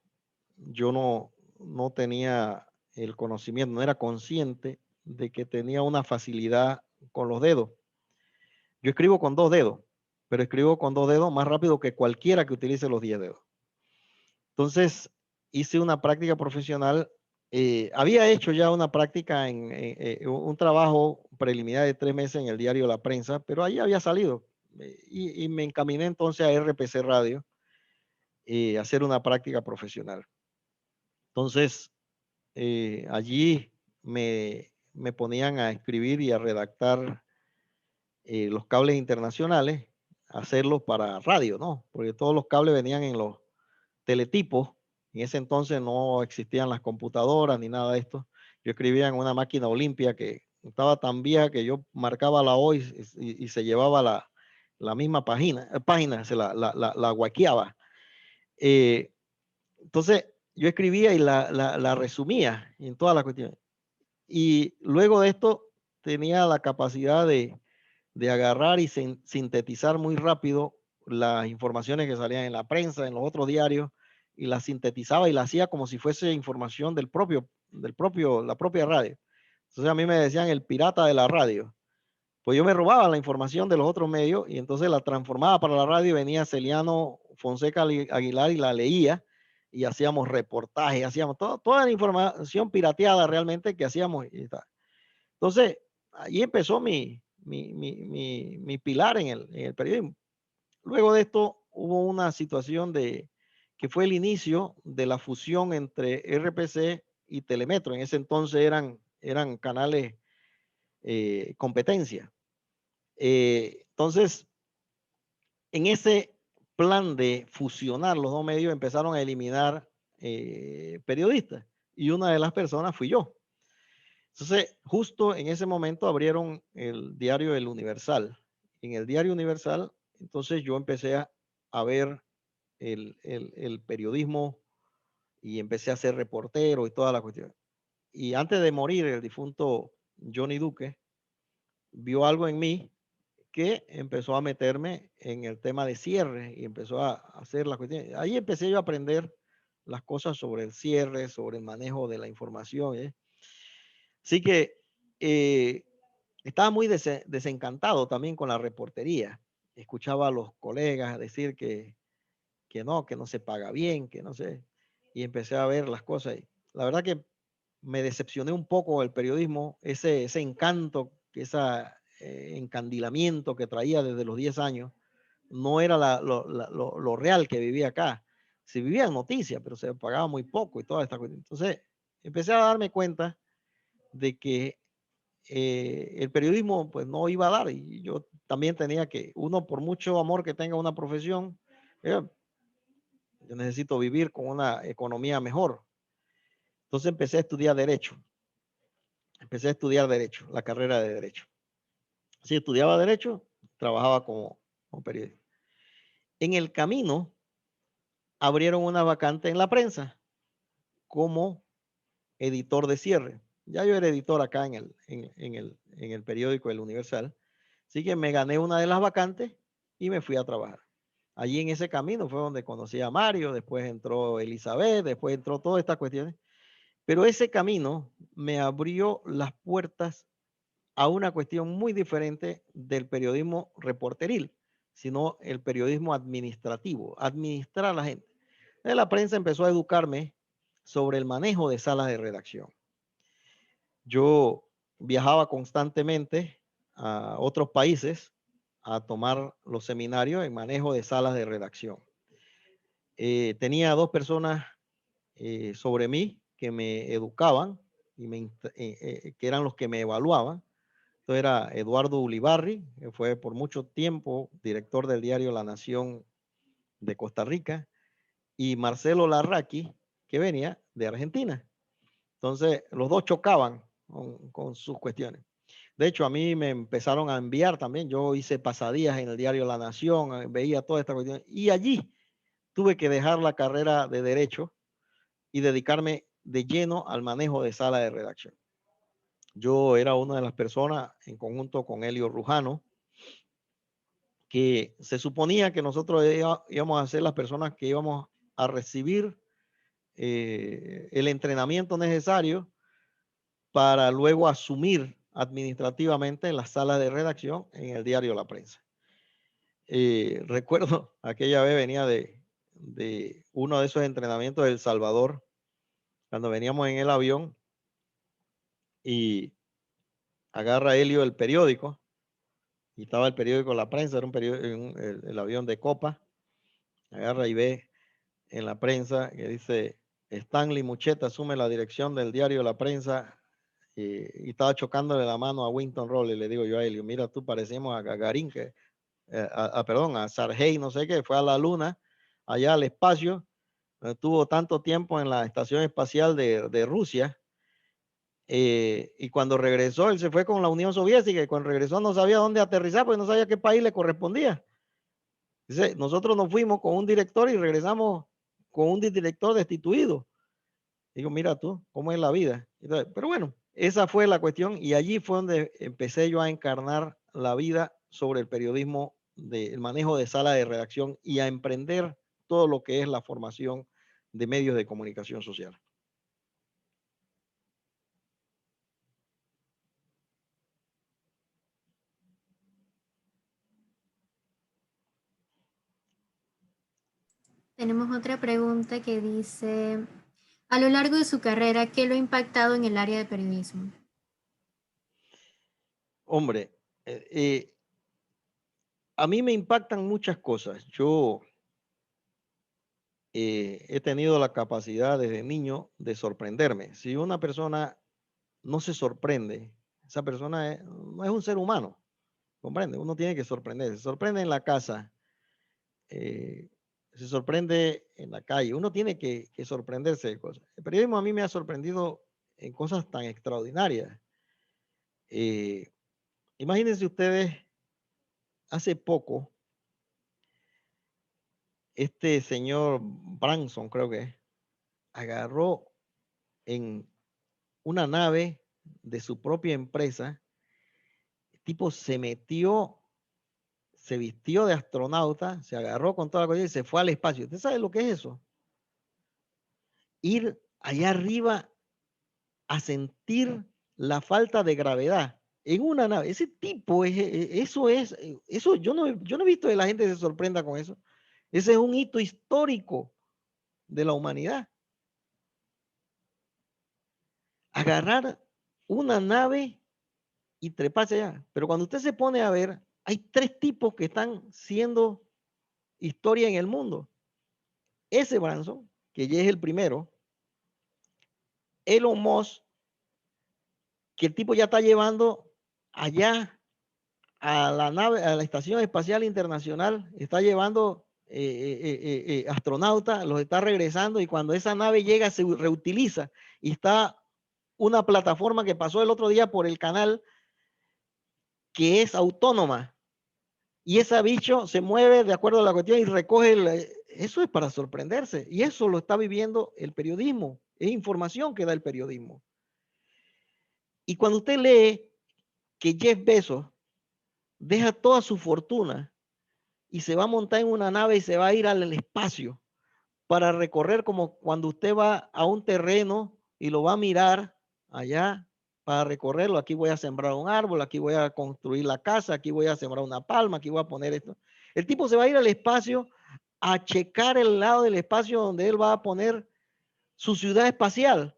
Speaker 5: yo no tenía el conocimiento, no era consciente de que tenía una facilidad con los dedos. Yo escribo con 2 dedos, pero escribo con 2 dedos más rápido que cualquiera que utilice los 10 dedos. Entonces, hice una práctica profesional. Había hecho ya una práctica un trabajo preliminar de 3 meses en el diario La Prensa, pero ahí había salido y me encaminé entonces a RPC Radio a hacer una práctica profesional. Entonces, allí me ponían a escribir y a redactar los cables internacionales, hacerlos para radio, ¿no? Porque todos los cables venían en los teletipos. En ese entonces no existían las computadoras ni nada de esto. Yo escribía en una máquina Olimpia que estaba tan vieja que yo marcaba la O y se llevaba la misma página se la guaqueaba. Entonces, yo escribía y la resumía en todas las cuestiones. Y luego de esto tenía la capacidad de agarrar y sintetizar muy rápido las informaciones que salían en la prensa, en los otros diarios, y las sintetizaba y la hacía como si fuese información la propia radio. Entonces a mí me decían el pirata de la radio. Pues yo me robaba la información de los otros medios y entonces la transformaba para la radio y venía Celiano Fonseca Aguilar y la leía y hacíamos reportajes, hacíamos toda la información pirateada realmente que hacíamos. Entonces, ahí empezó mi pilar en el periodismo. Luego de esto hubo una situación que fue el inicio de la fusión entre RPC y Telemetro. En ese entonces eran canales competencia. Entonces, en ese plan de fusionar los dos medios empezaron a eliminar periodistas y una de las personas fui yo. Entonces, justo en ese momento abrieron el diario El Universal. En el diario Universal, entonces yo empecé a ver el periodismo y empecé a ser reportero y toda la cuestión. Y antes de morir, el difunto Johnny Duque vio algo en mí que empezó a meterme en el tema de cierre y empezó a hacer la cuestión. Ahí empecé yo a aprender las cosas sobre el cierre, sobre el manejo de la información. Así que estaba muy desencantado también con la reportería. Escuchaba a los colegas decir que no se paga bien, que no sé. Y empecé a ver las cosas. Y la verdad que me decepcioné un poco el periodismo, ese encanto, ese encandilamiento que traía desde los 10 años, no era lo real que vivía acá. Se vivía en noticias, pero se pagaba muy poco y toda esta cuestión. Entonces, empecé a darme cuenta de que el periodismo pues no iba a dar y yo también tenía que, uno por mucho amor que tenga una profesión, yo necesito vivir con una economía mejor. Entonces empecé a estudiar derecho, la carrera de derecho. Si estudiaba derecho, trabajaba como periodista. En el camino abrieron una vacante en la prensa como editor de cierre. Ya yo era editor acá en el periódico El Universal. Así que me gané una de las vacantes y me fui a trabajar. Allí en ese camino fue donde conocí a Mario, después entró Elizabeth, después entró todas estas cuestiones. Pero ese camino me abrió las puertas a una cuestión muy diferente del periodismo reporteril, sino el periodismo administrativo, administrar a la gente. La prensa empezó a educarme sobre el manejo de salas de redacción. Yo viajaba constantemente a otros países a tomar los seminarios en manejo de salas de redacción. Tenía 2 personas sobre mí que me educaban y que eran los que me evaluaban. Esto era Eduardo Ulibarri, que fue por mucho tiempo director del diario La Nación de Costa Rica, y Marcelo Larraqui, que venía de Argentina. Entonces, los dos chocaban con sus cuestiones. De hecho, a mí me empezaron a enviar también. Yo hice pasadías en el diario La Nación, veía toda esta cuestión. Y allí tuve que dejar la carrera de Derecho y dedicarme de lleno al manejo de sala de redacción. Yo era una de las personas, en conjunto con Elio Rujano, que se suponía que nosotros íbamos a ser las personas que íbamos a recibir el entrenamiento necesario para luego asumir administrativamente la sala de redacción en el diario La Prensa. Recuerdo aquella vez venía de uno de esos entrenamientos de El Salvador, cuando veníamos en el avión y agarra Helio el periódico, y estaba el periódico La Prensa, era un periódico, el avión de Copa, agarra y ve en La Prensa que dice Stanley Mucheta asume la dirección del diario La Prensa, y estaba chocándole la mano a Winton Roll, y le digo yo a Helio, mira, tú parecemos a Gagarin, perdón, a Sergei, no sé qué, fue a la luna, allá al espacio, estuvo tanto tiempo en la estación espacial de Rusia, y cuando regresó, él se fue con la Unión Soviética, y cuando regresó no sabía dónde aterrizar, porque no sabía qué país le correspondía. Dice, nosotros nos fuimos con un director y regresamos con un director destituido. Digo, mira tú, cómo es la vida. Entonces, pero bueno, esa fue la cuestión, y allí fue donde empecé yo a encarnar la vida sobre el periodismo, del manejo de sala de redacción, y a emprender todo lo que es la formación de medios de comunicación social.
Speaker 2: Tenemos otra pregunta que dice, a lo largo de su carrera, ¿qué lo ha impactado en el área de periodismo?
Speaker 5: Hombre, a mí me impactan muchas cosas. Yo he tenido la capacidad desde niño de sorprenderme. Si una persona no se sorprende, esa persona no es un ser humano, ¿comprende? Uno tiene que sorprenderse. Se sorprende en la casa, se sorprende en la calle. Uno tiene que sorprenderse de cosas. El periodismo a mí me ha sorprendido en cosas tan extraordinarias. Imagínense ustedes, hace poco, este señor Branson, creo que agarró en una nave de su propia empresa, el tipo se metió, se vistió de astronauta, se agarró con toda la cosa y se fue al espacio. ¿Usted sabe lo que es eso? Ir allá arriba a sentir la falta de gravedad en una nave. Ese tipo, eso yo no he visto que la gente se sorprenda con eso. Ese es un hito histórico de la humanidad. Agarrar una nave y treparse allá. Pero cuando usted se pone a ver, hay 3 tipos que están siendo historia en el mundo. Ese Branson, que ya es el primero, Elon Musk, que el tipo ya está llevando allá a la nave, a la Estación Espacial Internacional, está llevando astronautas, los está regresando, y cuando esa nave llega se reutiliza, y está una plataforma que pasó el otro día por el canal que es autónoma, y ese bicho se mueve de acuerdo a la cuestión y recoge, eso es para sorprenderse, y eso lo está viviendo el periodismo, es información que da el periodismo. Y cuando usted lee que Jeff Bezos deja toda su fortuna y se va a montar en una nave y se va a ir al espacio para recorrer, como cuando usted va a un terreno y lo va a mirar allá para recorrerlo, aquí voy a sembrar un árbol, aquí voy a construir la casa, aquí voy a sembrar una palma, aquí voy a poner esto. El tipo se va a ir al espacio a checar el lado del espacio donde él va a poner su ciudad espacial.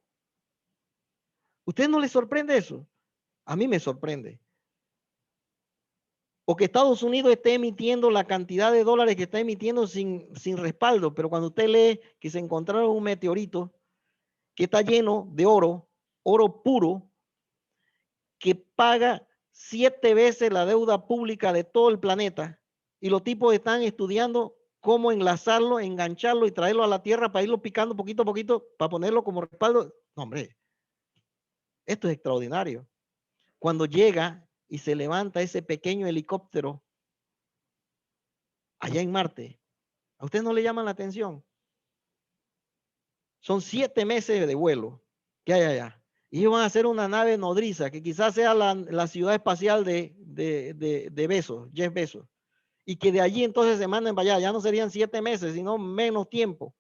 Speaker 5: ¿Usted no le sorprende eso? A mí me sorprende. o que Estados Unidos esté emitiendo la cantidad de dólares que está emitiendo sin respaldo, pero cuando usted lee que se encontraron un meteorito que está lleno de oro puro, que paga 7 veces la deuda pública de todo el planeta, y los tipos están estudiando cómo enlazarlo, engancharlo y traerlo a la tierra para irlo picando poquito a poquito, para ponerlo como respaldo. No, hombre, esto es extraordinario. Cuando llega y se levanta ese pequeño helicóptero allá en Marte, ¿a usted no le llaman la atención? Son 7 meses de vuelo que hay allá. Y ellos van a hacer una nave nodriza, que quizás sea la ciudad espacial de Bezos, Jeff Bezos. Y que de allí entonces se manden para allá. Ya no serían 7 meses, sino menos tiempo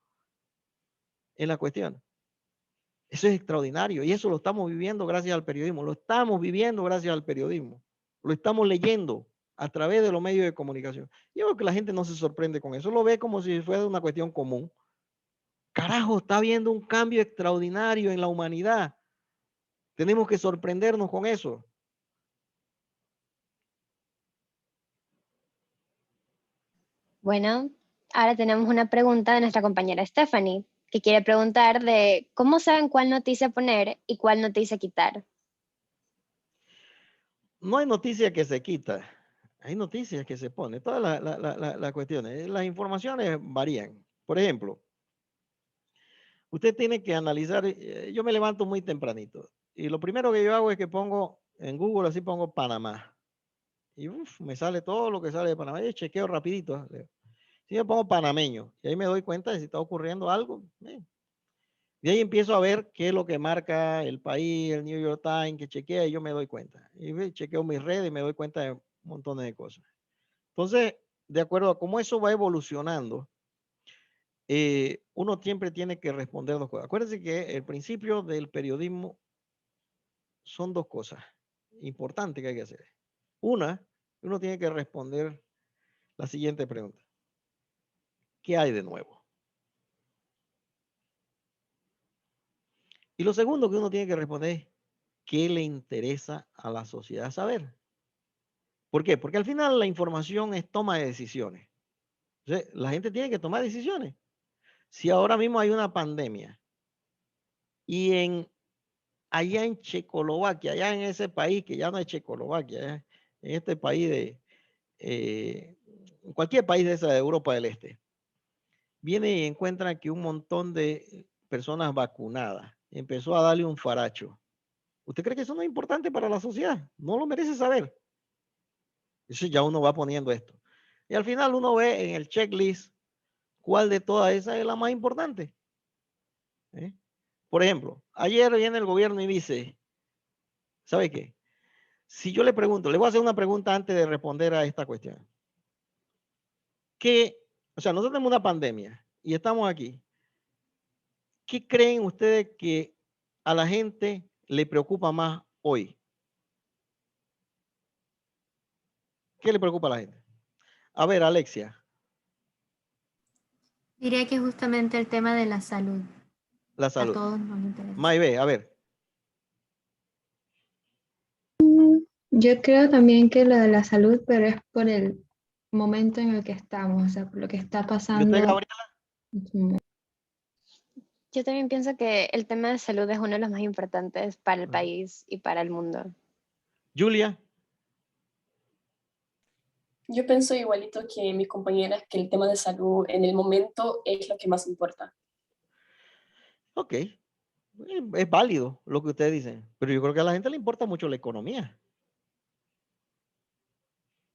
Speaker 5: en la cuestión. Eso es extraordinario. Y eso lo estamos viviendo gracias al periodismo. Lo estamos viviendo gracias al periodismo. Lo estamos leyendo a través de los medios de comunicación. Yo creo que la gente no se sorprende con eso. Lo ve como si fuera una cuestión común. Carajo, está habiendo un cambio extraordinario en la humanidad. Tenemos que sorprendernos con eso.
Speaker 6: Bueno, ahora tenemos una pregunta de nuestra compañera Stephanie, que quiere preguntar de cómo saben cuál noticia poner y cuál noticia quitar.
Speaker 5: No hay noticia que se quita, hay noticias que se pone. Todas las cuestiones, las informaciones varían. Por ejemplo, usted tiene que analizar, yo me levanto muy tempranito y lo primero que yo hago es que pongo en Google, así pongo Panamá. Y me sale todo lo que sale de Panamá. Y chequeo rapidito. Si yo pongo panameño, y ahí me doy cuenta de si está ocurriendo algo. De ahí empiezo a ver qué es lo que marca el país, el New York Times, que chequea y yo me doy cuenta. Y chequeo mis redes y me doy cuenta de un montón de cosas. Entonces, de acuerdo a cómo eso va evolucionando, uno siempre tiene que responder dos cosas. Acuérdense que el principio del periodismo son dos cosas importantes que hay que hacer. Una, uno tiene que responder la siguiente pregunta. ¿Qué hay de nuevo? Y lo segundo que uno tiene que responder es, ¿qué le interesa a la sociedad saber? ¿Por qué? Porque al final la información es toma de decisiones. Entonces, la gente tiene que tomar decisiones. Si ahora mismo hay una pandemia y allá en Checoslovaquia, allá en ese país que ya no es Checoslovaquia, en este país en cualquier país de esa de Europa del Este, viene y encuentra que un montón de personas vacunadas empezó a darle un faracho. ¿Usted cree que eso no es importante para la sociedad? No lo merece saber. Eso ya uno va poniendo esto. Y al final uno ve en el checklist cuál de todas esas es la más importante. Por ejemplo, ayer viene el gobierno y dice, ¿sabe qué? Si yo le pregunto, le voy a hacer una pregunta antes de responder a esta cuestión. O sea, nosotros tenemos una pandemia y estamos aquí. ¿Qué creen ustedes que a la gente le preocupa más hoy? ¿Qué le preocupa a la gente? A ver, Alexia.
Speaker 2: Diría que justamente el tema de la salud.
Speaker 5: La
Speaker 2: A
Speaker 5: salud.
Speaker 2: todos nos interesa.
Speaker 5: Maybe, a ver.
Speaker 7: Yo creo también que lo de la salud, pero es por el momento en el que estamos, o sea, por lo que está
Speaker 5: ¿Y usted,
Speaker 7: pasando.
Speaker 5: Gabriela?
Speaker 6: Yo también pienso que el tema de salud es uno de los más importantes para el país y para el mundo.
Speaker 5: Julia.
Speaker 4: Yo pienso igualito que mis compañeras que el tema de salud en el momento es lo que más importa.
Speaker 5: Ok. Es válido lo que ustedes dicen, pero yo creo que a la gente le importa mucho la economía.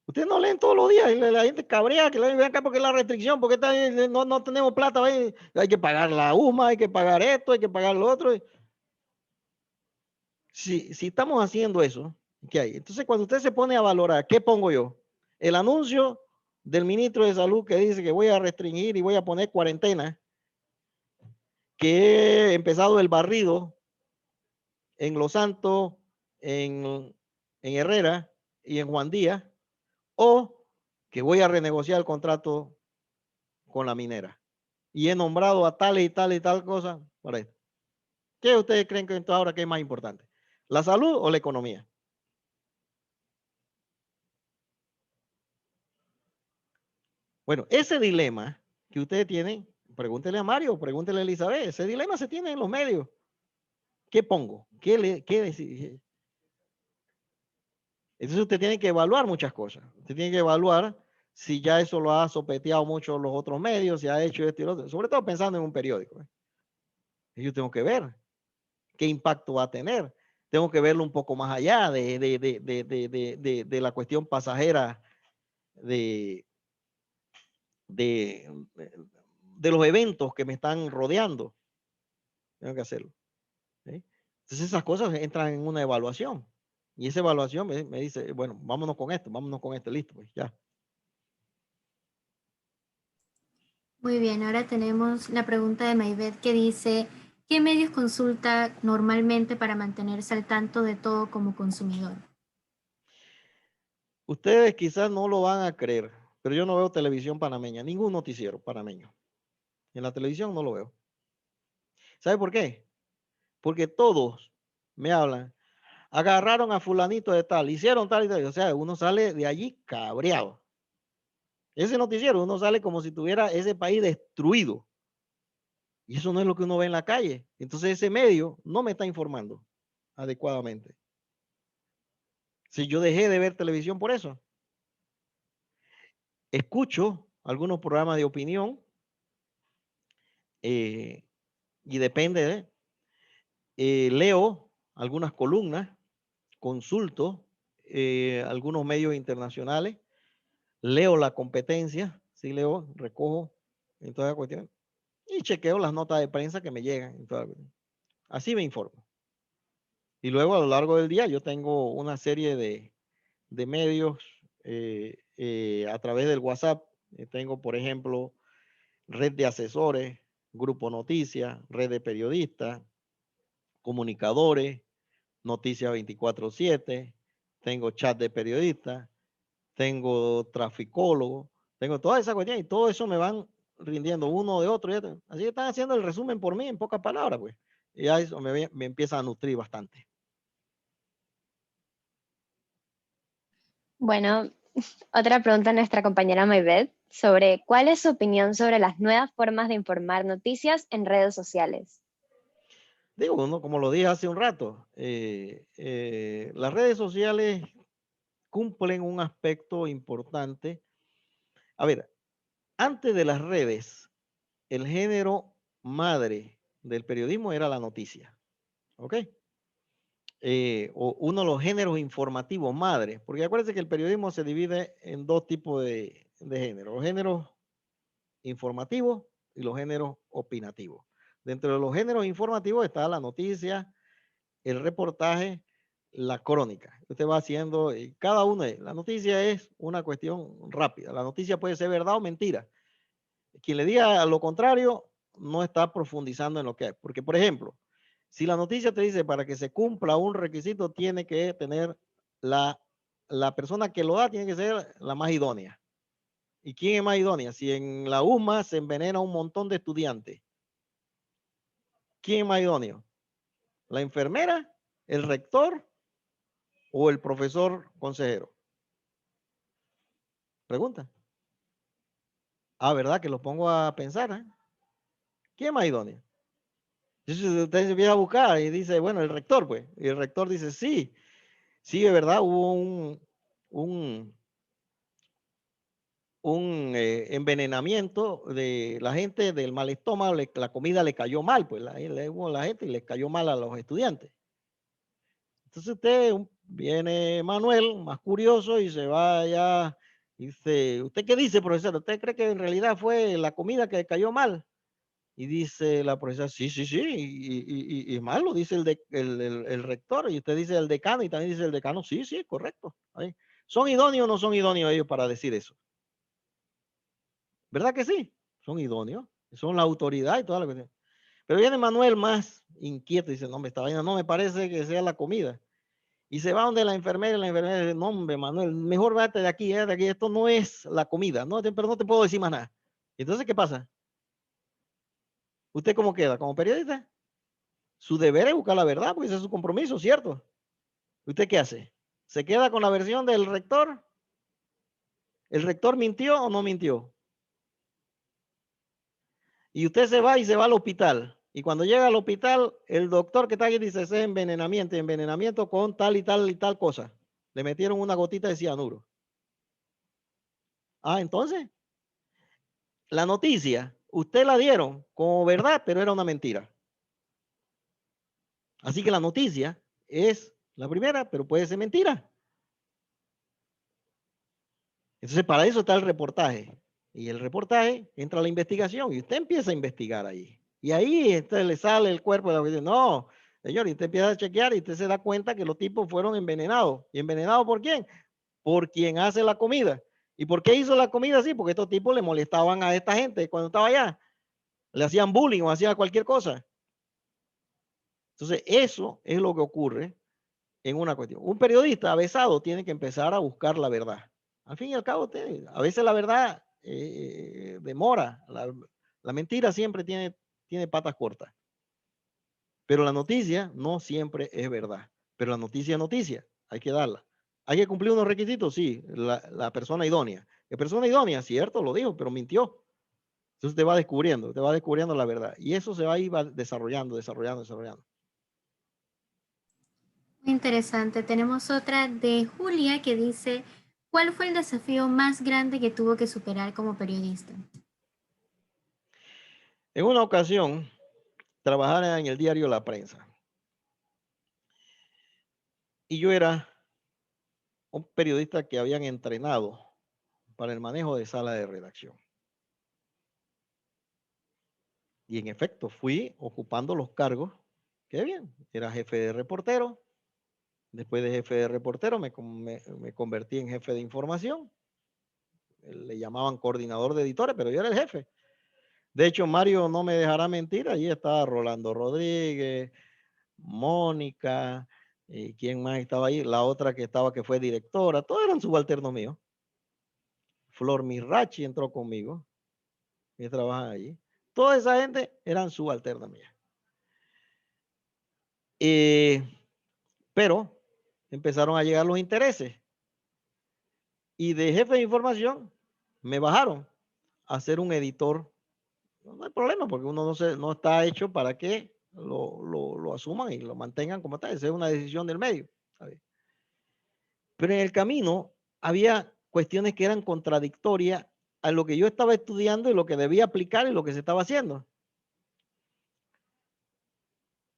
Speaker 5: Ustedes no leen todos los días y la gente cabrea que ven acá porque es la restricción, porque no tenemos plata, hay que pagar la UMA, hay que pagar esto, hay que pagar lo otro. Si estamos haciendo eso, ¿qué hay? Entonces, cuando usted se pone a valorar, ¿qué pongo yo? El anuncio del ministro de Salud que dice que voy a restringir y voy a poner cuarentena, que he empezado el barrido en Los Santos, en Herrera y en Juan Díaz, o que voy a renegociar el contrato con la minera. Y he nombrado a tal y tal y tal cosa por ahí. ¿Qué ustedes creen que entonces ahora qué es más importante? ¿La salud o la economía? Bueno, ese dilema que ustedes tienen, pregúntele a Mario, pregúntele a Elizabeth, ese dilema se tiene en los medios. ¿Qué pongo? ¿Qué decir? Entonces usted tiene que evaluar muchas cosas. Usted tiene que evaluar si ya eso lo ha sopeteado mucho los otros medios, si ha hecho esto y lo otro, sobre todo pensando en un periódico. Y yo tengo que ver qué impacto va a tener. Tengo que verlo un poco más allá de la cuestión pasajera de, de, de los eventos que me están rodeando. Tengo que hacerlo. ¿Sí? Entonces esas cosas entran en una evaluación. Y esa evaluación me dice, bueno, vámonos con esto, listo, pues ya.
Speaker 2: Muy bien, ahora tenemos la pregunta de Maybeth que dice, ¿qué medios consulta normalmente para mantenerse al tanto de todo como consumidor?
Speaker 5: Ustedes quizás no lo van a creer, pero yo no veo televisión panameña, ningún noticiero panameño. En la televisión no lo veo. ¿Sabe por qué? Porque todos me hablan, agarraron a fulanito de tal, hicieron tal y tal. O sea, uno sale de allí cabreado. Ese noticiero, uno sale como si tuviera ese país destruido. Y eso no es lo que uno ve en la calle. Entonces ese medio no me está informando adecuadamente. Si yo dejé de ver televisión por eso. Escucho algunos programas de opinión y depende, leo algunas columnas, consulto algunos medios internacionales, leo la competencia, sí leo, recojo en toda la cuestión y chequeo las notas de prensa que me llegan. Así me informo. Y luego a lo largo del día yo tengo una serie de medios a través del WhatsApp. Tengo, por ejemplo, red de asesores, grupo noticias, red de periodistas, comunicadores, noticias 24/7, tengo chat de periodistas, tengo traficólogos, tengo toda esa cuestión y todo eso me van rindiendo uno de otro. Así que están haciendo el resumen por mí en pocas palabras, pues. Y ya eso me empieza a nutrir bastante.
Speaker 6: Bueno, otra pregunta a nuestra compañera Maybeth sobre cuál es su opinión sobre las nuevas formas de informar noticias en redes sociales.
Speaker 5: Digo, como lo dije hace un rato, las redes sociales cumplen un aspecto importante. A ver, antes de las redes, el género madre del periodismo era la noticia, ¿ok? O uno de los géneros informativos madre, porque acuérdense que el periodismo se divide en dos tipos de géneros, los géneros informativos y los géneros opinativos. Dentro de los géneros informativos está la noticia, el reportaje, la crónica. Usted va haciendo, cada una, la noticia es una cuestión rápida, la noticia puede ser verdad o mentira. Quien le diga lo contrario no está profundizando en lo que es, porque por ejemplo, si la noticia te dice para que se cumpla un requisito tiene que tener la persona que lo da tiene que ser la más idónea. ¿Y quién es más idónea? Si en la UMA se envenena un montón de estudiantes, ¿quién es más idóneo? ¿La enfermera, el rector o el profesor consejero? Pregunta. Ah, ¿verdad? Que lo pongo a pensar, ¿eh? ¿Quién es más idóneo? Entonces usted se empieza a buscar y dice, bueno, el rector, pues. Y el rector dice, sí, sí, de verdad, hubo un envenenamiento de la gente del mal estómago, la comida le cayó mal, pues la gente y le cayó mal a los estudiantes. Entonces viene Manuel, más curioso, y se va allá, y dice, ¿usted qué dice, profesor? ¿Usted cree que en realidad fue la comida que cayó mal? Y dice la profesora, sí, sí, sí, y mal lo dice el rector, y usted dice el decano, y también dice el decano, sí, sí, correcto. Ahí. ¿Son idóneos o no son idóneos ellos para decir eso? ¿Verdad que sí? Son idóneos, son la autoridad y toda la cuestión. Pero viene Manuel más inquieto y dice, no, esta vaina no me parece que sea la comida. Y se va donde la enfermera dice, no, hombre, Manuel, mejor vete de aquí, esto no es la comida, no, pero no te puedo decir más nada. Entonces, ¿qué pasa? ¿Usted cómo queda? ¿Como periodista? Su deber es buscar la verdad, porque ese es su compromiso, ¿cierto? ¿Usted qué hace? ¿Se queda con la versión del rector? ¿El rector mintió o no mintió? Y usted se va y se va al hospital. Y cuando llega al hospital, el doctor que está aquí dice, ese es envenenamiento, envenenamiento con tal y tal y tal cosa. Le metieron una gotita de cianuro. Ah, entonces, la noticia, usted la dieron como verdad, pero era una mentira. Así que la noticia es la primera, pero puede ser mentira. Entonces, para eso está el reportaje. Y el reportaje entra a la investigación y usted empieza a investigar ahí. Y ahí le sale el cuerpo de la que no, señor, y usted empieza a chequear y usted se da cuenta que los tipos fueron envenenados. ¿Y envenenados por quién? Por quien hace la comida. ¿Y por qué hizo la comida así? Porque estos tipos le molestaban a esta gente cuando estaba allá. Le hacían bullying o hacían cualquier cosa. Entonces, eso es lo que ocurre en una cuestión. Un periodista avesado tiene que empezar a buscar la verdad. Al fin y al cabo, a veces la verdad demora. La mentira siempre tiene patas cortas. Pero la noticia no siempre es verdad. Pero la noticia es noticia. Hay que darla. Hay que cumplir unos requisitos, sí. La persona idónea. La persona idónea, cierto, lo dijo, pero mintió. Entonces te va descubriendo la verdad. Y eso se va a ir desarrollando.
Speaker 2: Muy interesante. Tenemos otra de Julia que dice, ¿cuál fue el desafío más grande que tuvo que superar como periodista?
Speaker 5: En una ocasión, trabajar en el diario La Prensa. Y yo era un periodista que habían entrenado para el manejo de sala de redacción. Y en efecto, fui ocupando los cargos. Qué bien, era jefe de reportero. Después de jefe de reportero me convertí en jefe de información. Le llamaban coordinador de editores, pero yo era el jefe. De hecho, Mario no me dejará mentir. Allí estaba Rolando Rodríguez, Mónica, ¿quién más estaba ahí? La otra que estaba, que fue directora. Todos eran subalternos míos. Flor Mirachi entró conmigo, que trabajan allí. Toda esa gente eran subalternas mías. Pero empezaron a llegar los intereses. Y de jefe de información me bajaron a ser un editor. No hay problema, porque uno no está hecho para que lo asuman y lo mantengan como tal. Esa es una decisión del medio. ¿Sabe? Pero en el camino había cuestiones que eran contradictorias a lo que yo estaba estudiando y lo que debía aplicar y lo que se estaba haciendo.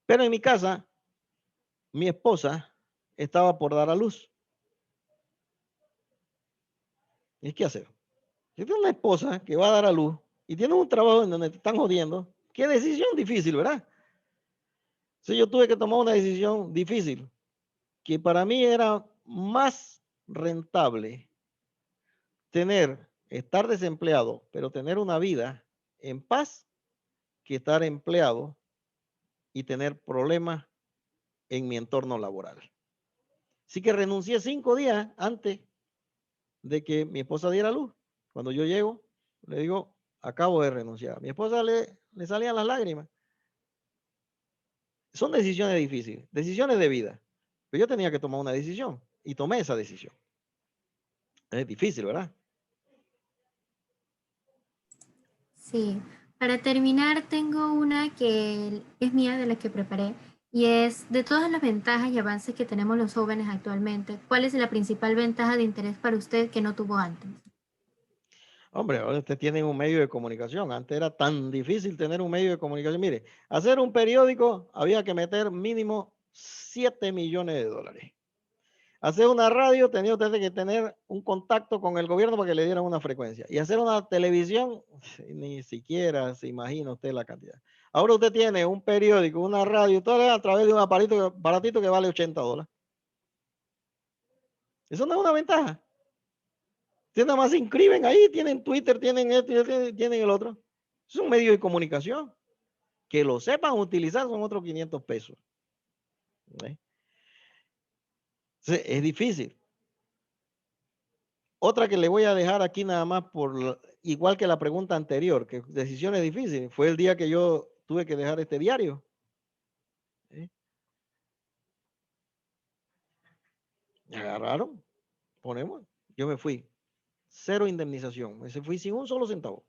Speaker 5: Pero en mi casa, mi esposa estaba por dar a luz. ¿Y qué hacer? Si tienes una esposa que va a dar a luz y tienes un trabajo en donde te están jodiendo, qué decisión difícil, ¿verdad? Entonces yo tuve que tomar una decisión difícil, que para mí era más rentable estar desempleado, pero tener una vida en paz, que estar empleado y tener problemas en mi entorno laboral. Así que renuncié 5 días antes de que mi esposa diera luz. Cuando yo llego, le digo, acabo de renunciar. A mi esposa le salían las lágrimas. Son decisiones difíciles, decisiones de vida. Pero yo tenía que tomar una decisión y tomé esa decisión. Es difícil, ¿verdad?
Speaker 2: Sí, para terminar tengo una que es mía de la que preparé y es de todas las ventajas y avances que tenemos los jóvenes actualmente, ¿cuál es la principal ventaja de interés para usted que no tuvo antes?
Speaker 5: Hombre, ahora usted tiene un medio de comunicación. Antes era tan difícil tener un medio de comunicación. Mire, hacer un periódico había que meter mínimo 7 millones de dólares. Hacer una radio tenía usted que tener un contacto con el gobierno para que le dieran una frecuencia. Y hacer una televisión, ni siquiera se imagina usted la cantidad. Ahora usted tiene un periódico, una radio, todo a través de un aparatito que vale $80. Eso no es una ventaja. Ustedes nada más se inscriben ahí, tienen Twitter, tienen esto, tienen el otro. Es un medio de comunicación. Que lo sepan utilizar son otros 500 pesos. ¿Eh? Entonces, es difícil. Otra que le voy a dejar aquí nada más igual que la pregunta anterior, que decisiones difíciles, fue el día que yo tuve que dejar este diario. ¿Eh? Me agarraron, yo me fui, cero indemnización, me fui sin un solo centavo.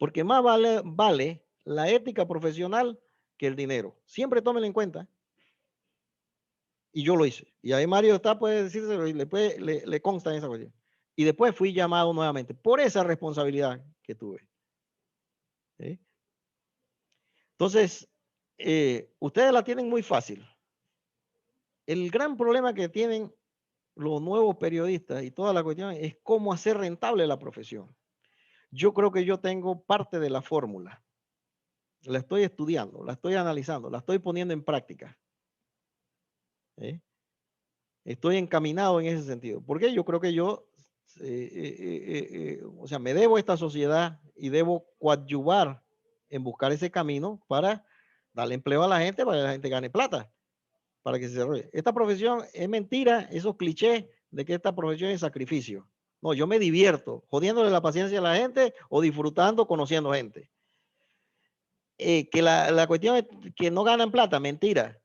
Speaker 5: porque más vale la ética profesional que el dinero. Siempre tómenlo en cuenta. Y yo lo hice. Y ahí Mario está, puede decírselo y le consta esa cuestión. Y después fui llamado nuevamente por esa responsabilidad que tuve. ¿Sí? Entonces, ustedes la tienen muy fácil. El gran problema que tienen los nuevos periodistas y toda la cuestión es cómo hacer rentable la profesión. Yo creo que yo tengo parte de la fórmula. La estoy estudiando, la estoy analizando, la estoy poniendo en práctica. ¿Sí? Estoy encaminado en ese sentido. Porque yo creo que yo, o sea, me debo a esta sociedad y debo coadyuvar en buscar ese camino para darle empleo a la gente, para que la gente gane plata, para que se desarrolle. Esta profesión es mentira, esos clichés de que esta profesión es sacrificio. No, yo me divierto jodiéndole la paciencia a la gente o disfrutando conociendo gente. Que la cuestión es que no ganan plata, mentira.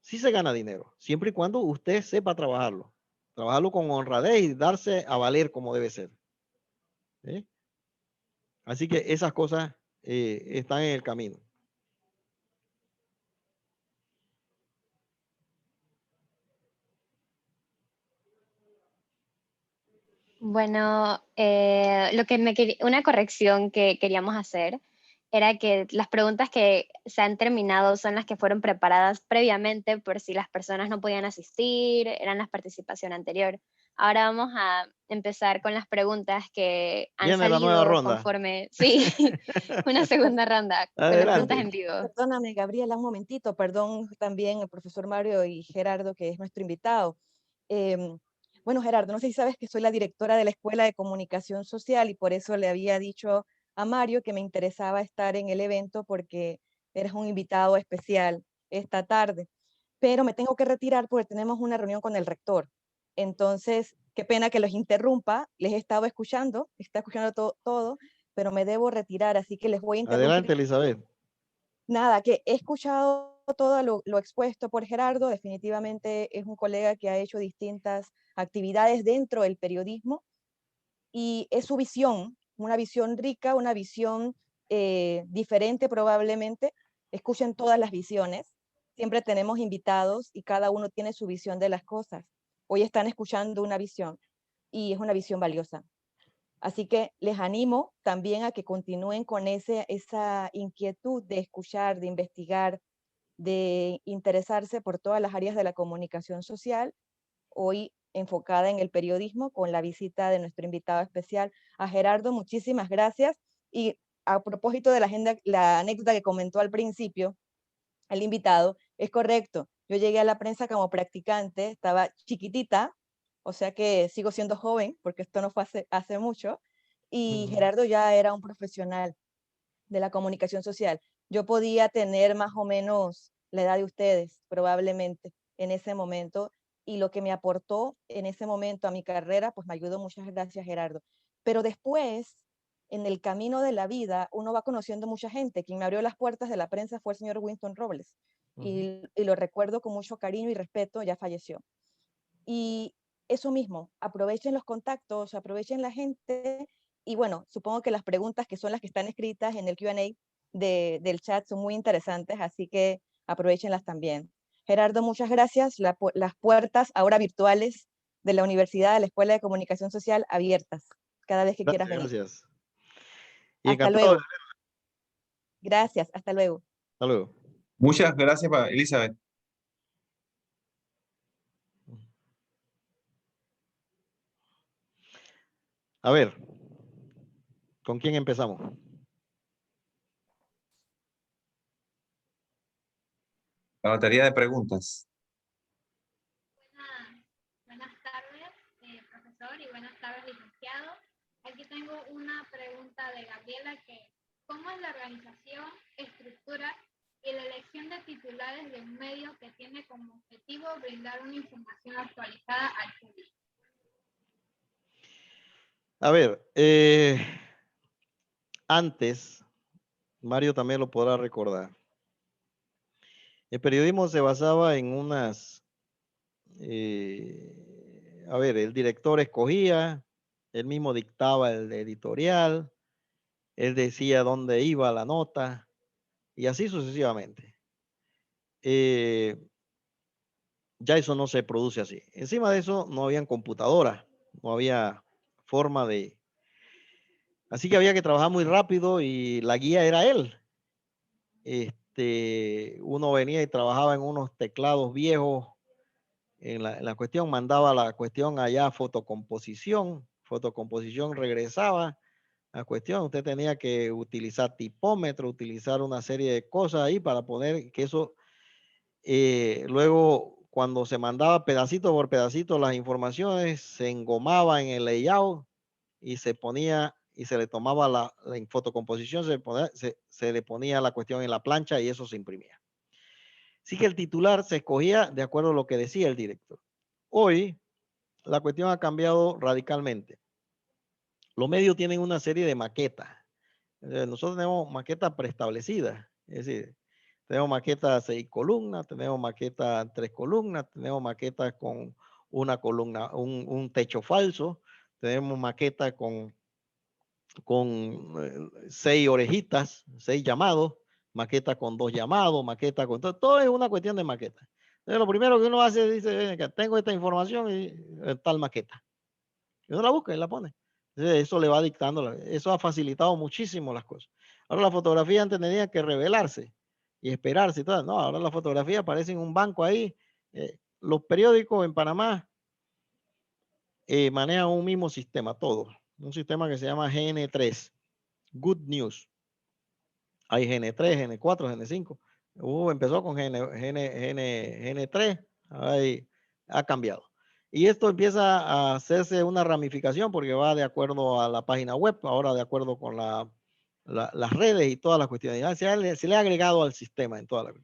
Speaker 5: Sí se gana dinero, siempre y cuando usted sepa trabajarlo. Trabajarlo con honradez y darse a valer como debe ser. ¿Sí? Así que esas cosas están en el camino.
Speaker 6: Bueno, una corrección que queríamos hacer era que las preguntas que se han terminado son las que fueron preparadas previamente por si las personas no podían asistir, eran la participación anterior. Ahora vamos a empezar con las preguntas que han
Speaker 5: Viene la nueva
Speaker 6: salido
Speaker 5: ronda.
Speaker 6: conforme, sí, una segunda ronda con las preguntas en
Speaker 5: Adelante.
Speaker 6: vivo.
Speaker 3: Perdóname, Gabriela, un momentito, perdón también el profesor Mario y Gerardo, que es nuestro invitado. Em, bueno, Gerardo, no sé si sabes que soy la directora de la Escuela de Comunicación Social y por eso le había dicho a Mario que me interesaba estar en el evento porque eres un invitado especial esta tarde. Pero me tengo que retirar porque tenemos una reunión con el rector. Entonces, qué pena que los interrumpa, les he estado escuchando, está escuchando todo, pero me debo retirar, así que les voy a interrumpir.
Speaker 5: Adelante, Elizabeth.
Speaker 3: Nada, que he escuchado todo lo expuesto por Gerardo, definitivamente es un colega que ha hecho distintas actividades dentro del periodismo y es su visión, una visión rica, una visión diferente probablemente. Escuchen todas las visiones, siempre tenemos invitados y cada uno tiene su visión de las cosas. Hoy están escuchando una visión y es una visión valiosa. Así que les animo también a que continúen con esa inquietud de escuchar, de investigar, de interesarse por todas las áreas de la comunicación social, hoy enfocada en el periodismo, con la visita de nuestro invitado especial, a Gerardo. Muchísimas gracias. Y a propósito de la anécdota que comentó al principio, el invitado, es correcto. Yo llegué a la prensa como practicante, estaba chiquitita, o sea que sigo siendo joven, porque esto no fue hace mucho, y Gerardo ya era un profesional de la comunicación social. Yo podía tener más o menos la edad de ustedes, probablemente, en ese momento, y lo que me aportó en ese momento a mi carrera, pues me ayudó. Muchas gracias, Gerardo. Pero después, en el camino de la vida, uno va conociendo mucha gente. Quien me abrió las puertas de la prensa fue el señor Winston Robles, y lo recuerdo con mucho cariño y respeto, ya falleció. Y eso mismo, aprovechen los contactos, aprovechen la gente y bueno, supongo que las preguntas que son las que están escritas en el Q&A del chat son muy interesantes, así que aprovechenlas también. Gerardo, muchas gracias. Las puertas ahora virtuales de la Universidad, de la Escuela de Comunicación Social, abiertas cada vez que quieras
Speaker 5: Gracias,
Speaker 3: venir.
Speaker 5: gracias. Y
Speaker 3: Hasta
Speaker 5: encantado.
Speaker 3: luego. Gracias, hasta luego.
Speaker 5: Hasta luego.
Speaker 8: Muchas gracias, Elizabeth.
Speaker 5: A ver, ¿con quién empezamos?
Speaker 8: La batería de preguntas.
Speaker 2: Buenas tardes, profesor, y buenas tardes, licenciado. Aquí tengo una pregunta de Gabriela ¿cómo es la organización, estructura y la elección de titulares de un medio que tiene como objetivo brindar una información actualizada al público?
Speaker 5: A ver, antes, Mario también lo podrá recordar. El periodismo se basaba en el director escogía, él mismo dictaba el editorial, él decía dónde iba la nota y así sucesivamente. Ya eso no se produce así. Encima de eso no habían computadoras, no había forma de... Así que había que trabajar muy rápido y la guía era él. Uno venía y trabajaba en unos teclados viejos. En la cuestión, mandaba la cuestión allá a fotocomposición regresaba a cuestión, usted tenía que utilizar tipómetro, utilizar una serie de cosas ahí para poner que eso, luego cuando se mandaba pedacito por pedacito las informaciones, se engomaba en el layout y se ponía y se le tomaba en fotocomposición, se le ponía la cuestión en la plancha y eso se imprimía. Así que el titular se escogía de acuerdo a lo que decía el director. Hoy la cuestión ha cambiado radicalmente. Los medios tienen una serie de maquetas. Nosotros tenemos maquetas preestablecidas, es decir, tenemos maquetas 6 columnas, tenemos maquetas 3 columnas, tenemos maquetas con una columna, un techo falso, tenemos maquetas con 6 orejitas, 6 llamados, maquetas con 2 llamados, maquetas con todo es una cuestión de maqueta. Entonces, lo primero que uno hace dice, tengo esta información y tal maqueta. Y uno la busca y la pone. Entonces, eso le va dictando, eso ha facilitado muchísimo las cosas. Ahora la fotografía antes tenía que revelarse y esperarse y todo. No, ahora la fotografía aparece en un banco ahí. Los periódicos en Panamá manejan un mismo sistema, todo. Un sistema que se llama GN3, Good News. Hay GN3, GN4, GN5. Empezó con GN3, ahí ha cambiado. Y esto empieza a hacerse una ramificación porque va de acuerdo a la página web, ahora de acuerdo con las redes y todas las cuestiones. Se le ha agregado al sistema en toda la...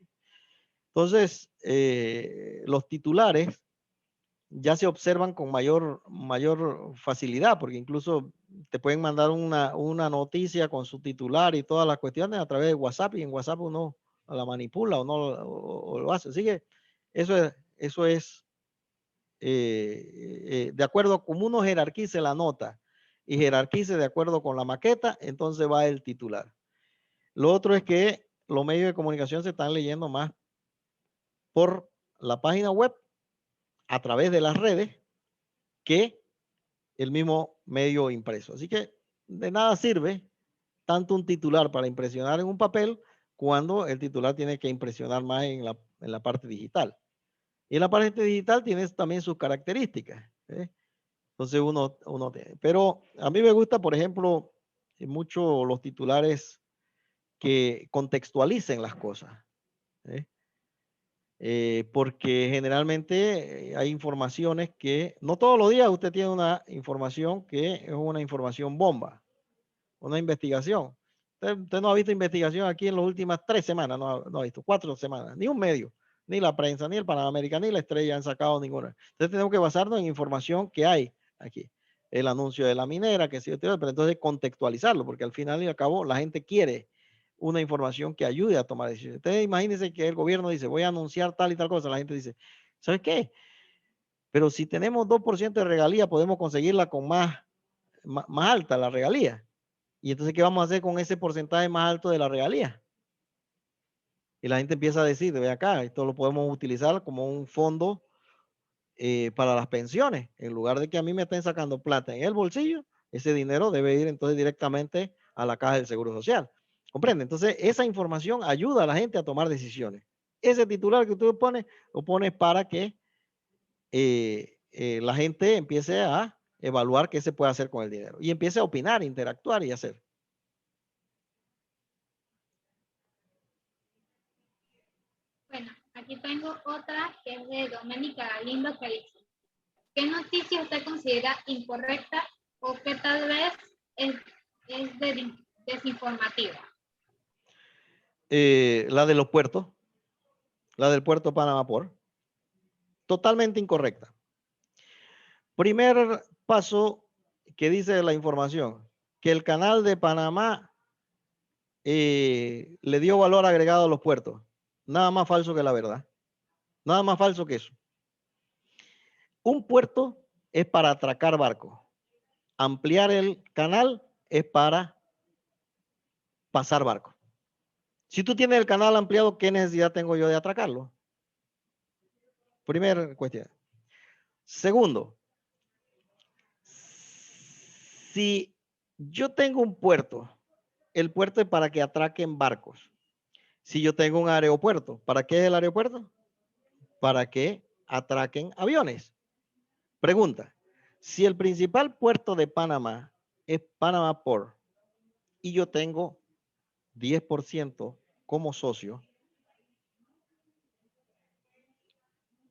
Speaker 5: Entonces, los titulares ya se observan con mayor facilidad, porque incluso te pueden mandar una noticia con su titular y todas las cuestiones a través de WhatsApp, y en WhatsApp uno la manipula o no o lo hace. Así que eso es de acuerdo a cómo uno jerarquice la nota y jerarquice de acuerdo con la maqueta, entonces va el titular. Lo otro es que los medios de comunicación se están leyendo más por la página web, a través de las redes, que el mismo medio impreso. Así que de nada sirve tanto un titular para impresionar en un papel cuando el titular tiene que impresionar más en la parte digital. Y la parte digital tiene también sus características. Entonces uno tiene. Pero a mí me gusta, por ejemplo, mucho los titulares que contextualicen las cosas. Porque generalmente hay informaciones que, no todos los días usted tiene una información que es una información bomba, una investigación. Usted no ha visto investigación aquí en las últimas 3 semanas, no ha visto 4 semanas, ni un medio, ni la prensa, ni el Panamericano, ni la Estrella han sacado ninguna. Entonces tenemos que basarnos en información que hay aquí. El anuncio de la minera, que sí, pero entonces contextualizarlo, porque al final y al cabo la gente quiere una información que ayude a tomar decisiones. Ustedes imagínense que el gobierno dice, voy a anunciar tal y tal cosa. La gente dice, ¿sabes qué? Pero si tenemos 2% de regalía, podemos conseguirla con más alta la regalía. Y entonces, ¿qué vamos a hacer con ese porcentaje más alto de la regalía? Y la gente empieza a decir, ve acá, esto lo podemos utilizar como un fondo para las pensiones. En lugar de que a mí me estén sacando plata en el bolsillo, ese dinero debe ir entonces directamente a la caja del Seguro Social. ¿Comprende? Entonces, esa información ayuda a la gente a tomar decisiones. Ese titular que tú pones, lo pones para que la gente empiece a evaluar qué se puede hacer con el dinero y empiece a opinar, interactuar y hacer.
Speaker 9: Bueno, aquí tengo otra que es de Doménica Galindo que dice, ¿qué noticia usted considera incorrecta o que tal vez es desinformativa?
Speaker 5: La de los puertos, la del puerto Panamá Port, totalmente incorrecta. Primer paso que dice la información, que el canal de Panamá le dio valor agregado a los puertos. Nada más falso que la verdad. Nada más falso que eso. Un puerto es para atracar barcos. Ampliar el canal es para pasar barcos. Si tú tienes el canal ampliado, ¿qué necesidad tengo yo de atracarlo? Primera cuestión. Segundo, si yo tengo un puerto, el puerto es para que atraquen barcos. Si yo tengo un aeropuerto, ¿para qué es el aeropuerto? Para que atraquen aviones. Pregunta, si el principal puerto de Panamá es Panama Port y yo tengo 10% como socio,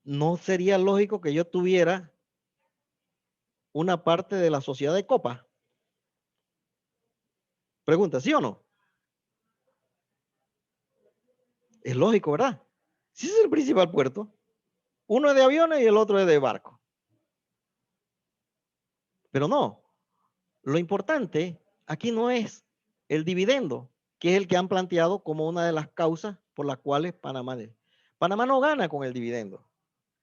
Speaker 5: ¿no sería lógico que yo tuviera una parte de la sociedad de Copa? Pregunta, ¿sí o no? Es lógico, ¿verdad? Si ese es el principal puerto, uno es de aviones y el otro es de barco. Pero no, lo importante aquí no es el dividendo, que es el que han planteado como una de las causas por las cuales Panamá no gana con el dividendo.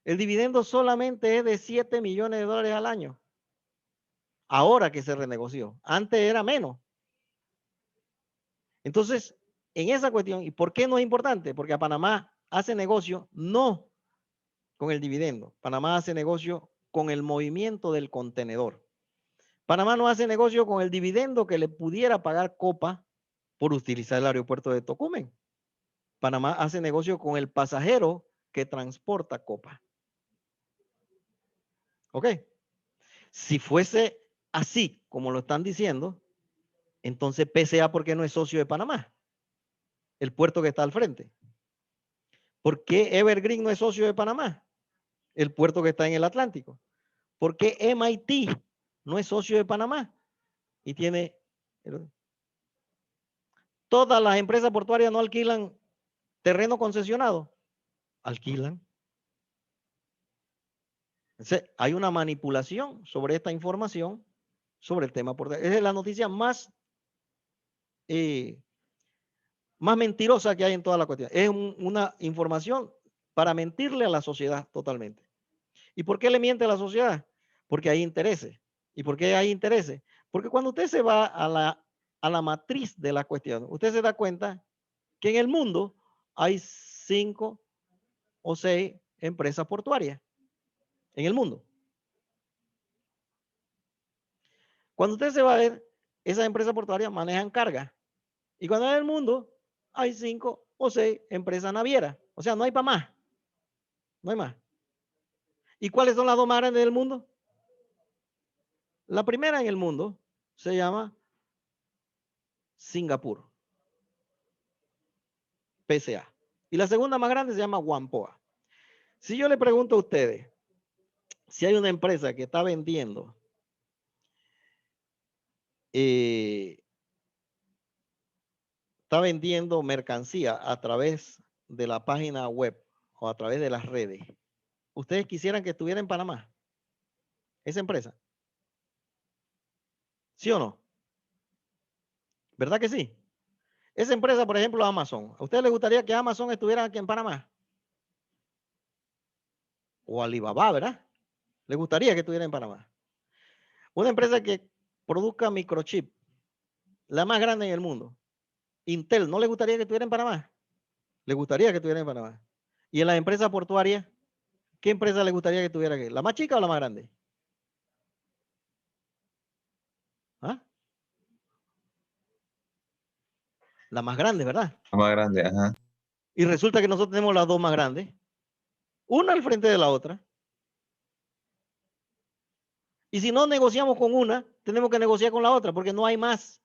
Speaker 5: El dividendo solamente es de 7 millones de dólares al año. Ahora que se renegoció. Antes era menos. Entonces, en esa cuestión, ¿y por qué no es importante? Porque a Panamá hace negocio no con el dividendo. Panamá hace negocio con el movimiento del contenedor. Panamá no hace negocio con el dividendo que le pudiera pagar Copa por utilizar el aeropuerto de Tocumen. Panamá hace negocio con el pasajero que transporta Copa. ¿Ok? Si fuese así como lo están diciendo, entonces PCA, ¿por qué no es socio de Panamá? El puerto que está al frente. ¿Por qué Evergreen no es socio de Panamá? El puerto que está en el Atlántico. ¿Por qué MIT no es socio de Panamá? Y tiene... Todas las empresas portuarias no alquilan terreno concesionado. Alquilan. Entonces, hay una manipulación sobre esta información, sobre el tema portuario. Esa es la noticia más mentirosa que hay en toda la cuestión. Es una información para mentirle a la sociedad totalmente. ¿Y por qué le miente a la sociedad? Porque hay intereses. ¿Y por qué hay intereses? Porque cuando usted se va a la matriz de la cuestión, usted se da cuenta que en el mundo hay 5 o 6 empresas portuarias. En el mundo. Cuando usted se va a ver, esas empresas portuarias manejan carga. Y cuando en el mundo hay 5 o 6 empresas navieras. O sea, no hay para más. No hay más. ¿Y cuáles son las dos más grandes del mundo? La primera en el mundo se llama Singapur. PCA. Y la segunda más grande se llama Whampoa. Si yo le pregunto a ustedes, si hay una empresa que está vendiendo mercancía a través de la página web o a través de las redes, ¿ustedes quisieran que estuviera en Panamá? Esa empresa. ¿Sí o no? ¿Verdad que sí? Esa empresa, por ejemplo, Amazon. ¿A ustedes les gustaría que Amazon estuviera aquí en Panamá? O Alibaba, ¿verdad? ¿Les gustaría que estuviera en Panamá? Una empresa que produzca microchip, la más grande en el mundo. Intel, ¿no les gustaría que estuviera en Panamá? ¿Les gustaría que estuviera en Panamá? ¿Y en las empresas portuarias, qué empresa les gustaría que estuviera aquí? ¿La más chica o la más grande? ¿Ah? La más grande, ¿verdad?
Speaker 8: La más grande, ajá.
Speaker 5: Y resulta que nosotros tenemos las dos más grandes, una al frente de la otra. Y si no negociamos con una, tenemos que negociar con la otra, porque no hay más.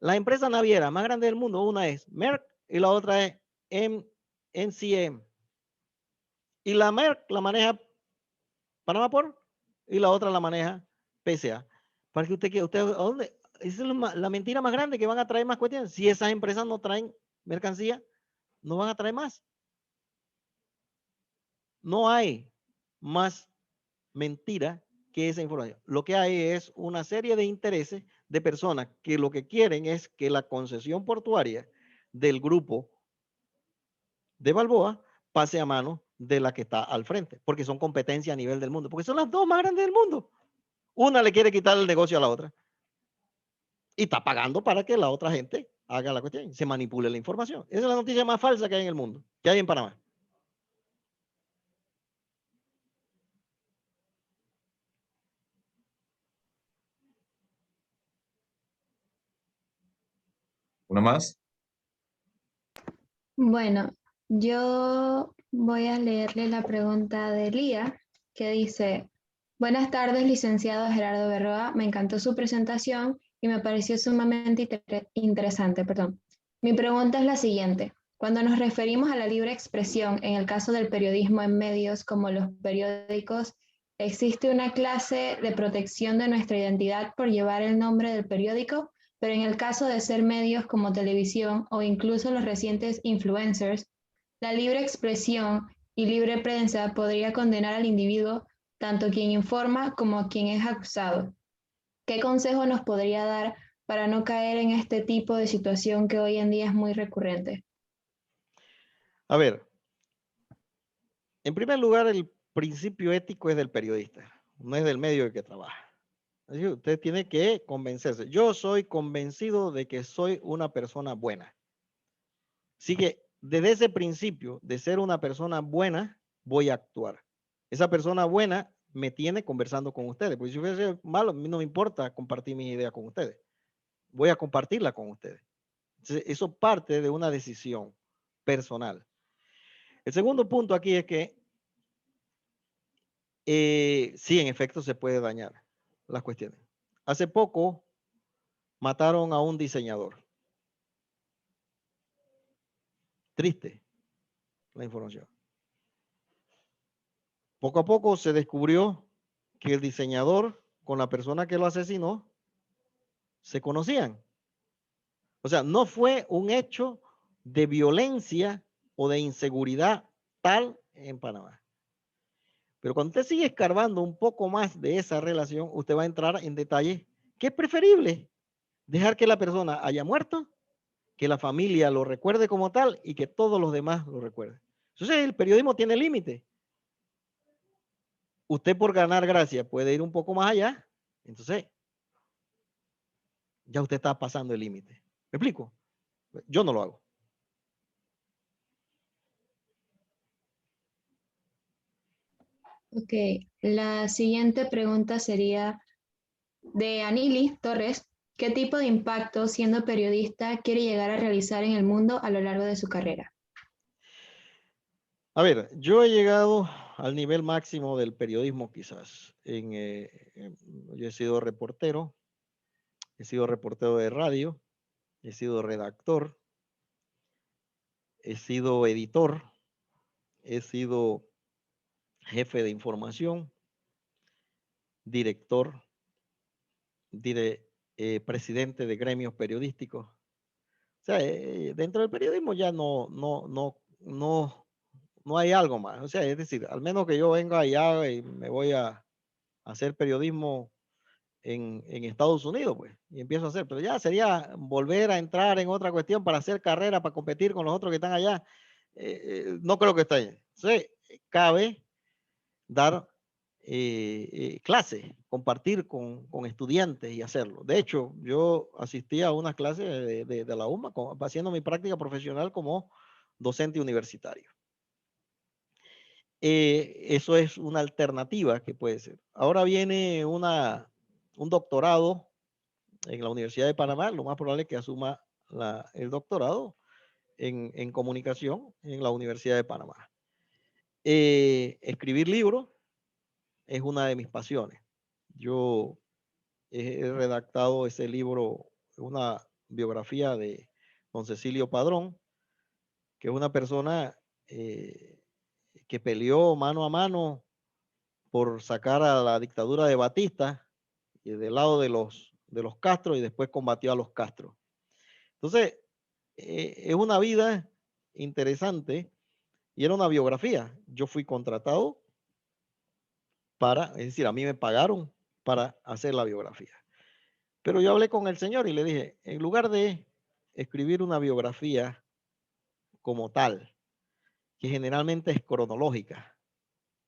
Speaker 5: La empresa naviera más grande del mundo, una es Maersk y la otra es NCM. Y la Maersk la maneja Panama Port y la otra la maneja PCA. Para que usted, ¿a dónde? Esa es la mentira más grande, que van a traer más cuestiones. Si esas empresas no traen mercancía, no van a traer más. No hay más mentira que esa información. Lo que hay es una serie de intereses de personas que lo que quieren es que la concesión portuaria del grupo de Balboa pase a manos de la que está al frente, porque son competencia a nivel del mundo, porque son las dos más grandes del mundo. Una le quiere quitar el negocio a la otra y está pagando para que la otra gente haga la cuestión, se manipule la información. Esa es la noticia más falsa que hay en el mundo, que hay en Panamá.
Speaker 8: ¿Una más?
Speaker 7: Bueno, yo voy a leerle la pregunta de Lía, que dice, buenas tardes, licenciado Gerardo Berroa, me encantó su presentación y me pareció sumamente interesante, perdón. Mi pregunta es la siguiente. Cuando nos referimos a la libre expresión, en el caso del periodismo en medios como los periódicos, ¿existe una clase de protección de nuestra identidad por llevar el nombre del periódico? Pero en el caso de ser medios como televisión o incluso los recientes influencers, la libre expresión y libre prensa podría condenar al individuo, tanto quien informa como quien es acusado. ¿Qué consejo nos podría dar para no caer en este tipo de situación que hoy en día es muy recurrente?
Speaker 5: A ver, en primer lugar, el principio ético es del periodista, no es del medio en que trabaja. Así que usted tiene que convencerse. Yo soy convencido de que soy una persona buena. Así que desde ese principio de ser una persona buena, voy a actuar. Esa persona buena me tiene conversando con ustedes. Porque si yo fuese malo, a mí no me importa compartir mis ideas con ustedes. Voy a compartirla con ustedes. Entonces, eso parte de una decisión personal. El segundo punto aquí es que sí, en efecto, se puede dañar las cuestiones. Hace poco mataron a un diseñador. Triste la información. Poco a poco se descubrió que el diseñador con la persona que lo asesinó se conocían. O sea, no fue un hecho de violencia o de inseguridad tal en Panamá. Pero cuando usted sigue escarbando un poco más de esa relación, usted va a entrar en detalle. ¿Qué es preferible? Dejar que la persona haya muerto, que la familia lo recuerde como tal y que todos los demás lo recuerden. Entonces el periodismo tiene límite. Usted por ganar gracia puede ir un poco más allá, entonces ya usted está pasando el límite. ¿Me explico? Yo no lo hago.
Speaker 7: Ok, la siguiente pregunta sería de Anili Torres. ¿Qué tipo de impacto, siendo periodista, quiere llegar a realizar en el mundo a lo largo de su carrera?
Speaker 5: A ver, yo he llegado al nivel máximo del periodismo quizás. Yo he sido reportero de radio, he sido redactor, he sido editor, he sido jefe de información, director, presidente de gremios periodísticos. O sea, dentro del periodismo ya no hay algo más. O sea, es decir, al menos que yo venga allá y me voy a hacer periodismo en Estados Unidos, pues, y empiezo a hacer, pero ya sería volver a entrar en otra cuestión para hacer carrera, para competir con los otros que están allá. No creo que esté ahí. Entonces, cabe dar clases, compartir con estudiantes y hacerlo. De hecho, yo asistí a unas clases de la UMA haciendo mi práctica profesional como docente universitario. Eso es una alternativa que puede ser. Ahora viene un doctorado en la Universidad de Panamá, lo más probable es que asuma el doctorado en comunicación en la Universidad de Panamá. Escribir libros es una de mis pasiones. Yo he redactado ese libro, una biografía de don Cecilio Padrón, que es una persona que peleó mano a mano por sacar a la dictadura de Batista y del lado de los Castro y después combatió a los Castro. Entonces, es una vida interesante y era una biografía. Yo fui contratado es decir, a mí me pagaron para hacer la biografía. Pero yo hablé con el señor y le dije, en lugar de escribir una biografía como tal, que generalmente es cronológica,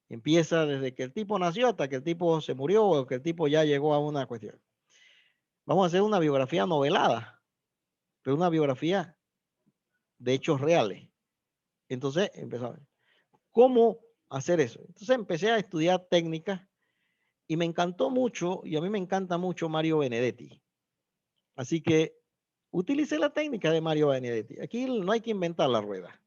Speaker 5: empieza desde que el tipo nació hasta que el tipo se murió o que el tipo ya llegó a una cuestión. Vamos a hacer una biografía novelada, pero una biografía de hechos reales. Entonces empezó a ver cómo hacer eso. Entonces empecé a estudiar técnicas y me encantó mucho, y a mí me encanta mucho Mario Benedetti. Así que utilicé la técnica de Mario Benedetti. Aquí no hay que inventar la rueda.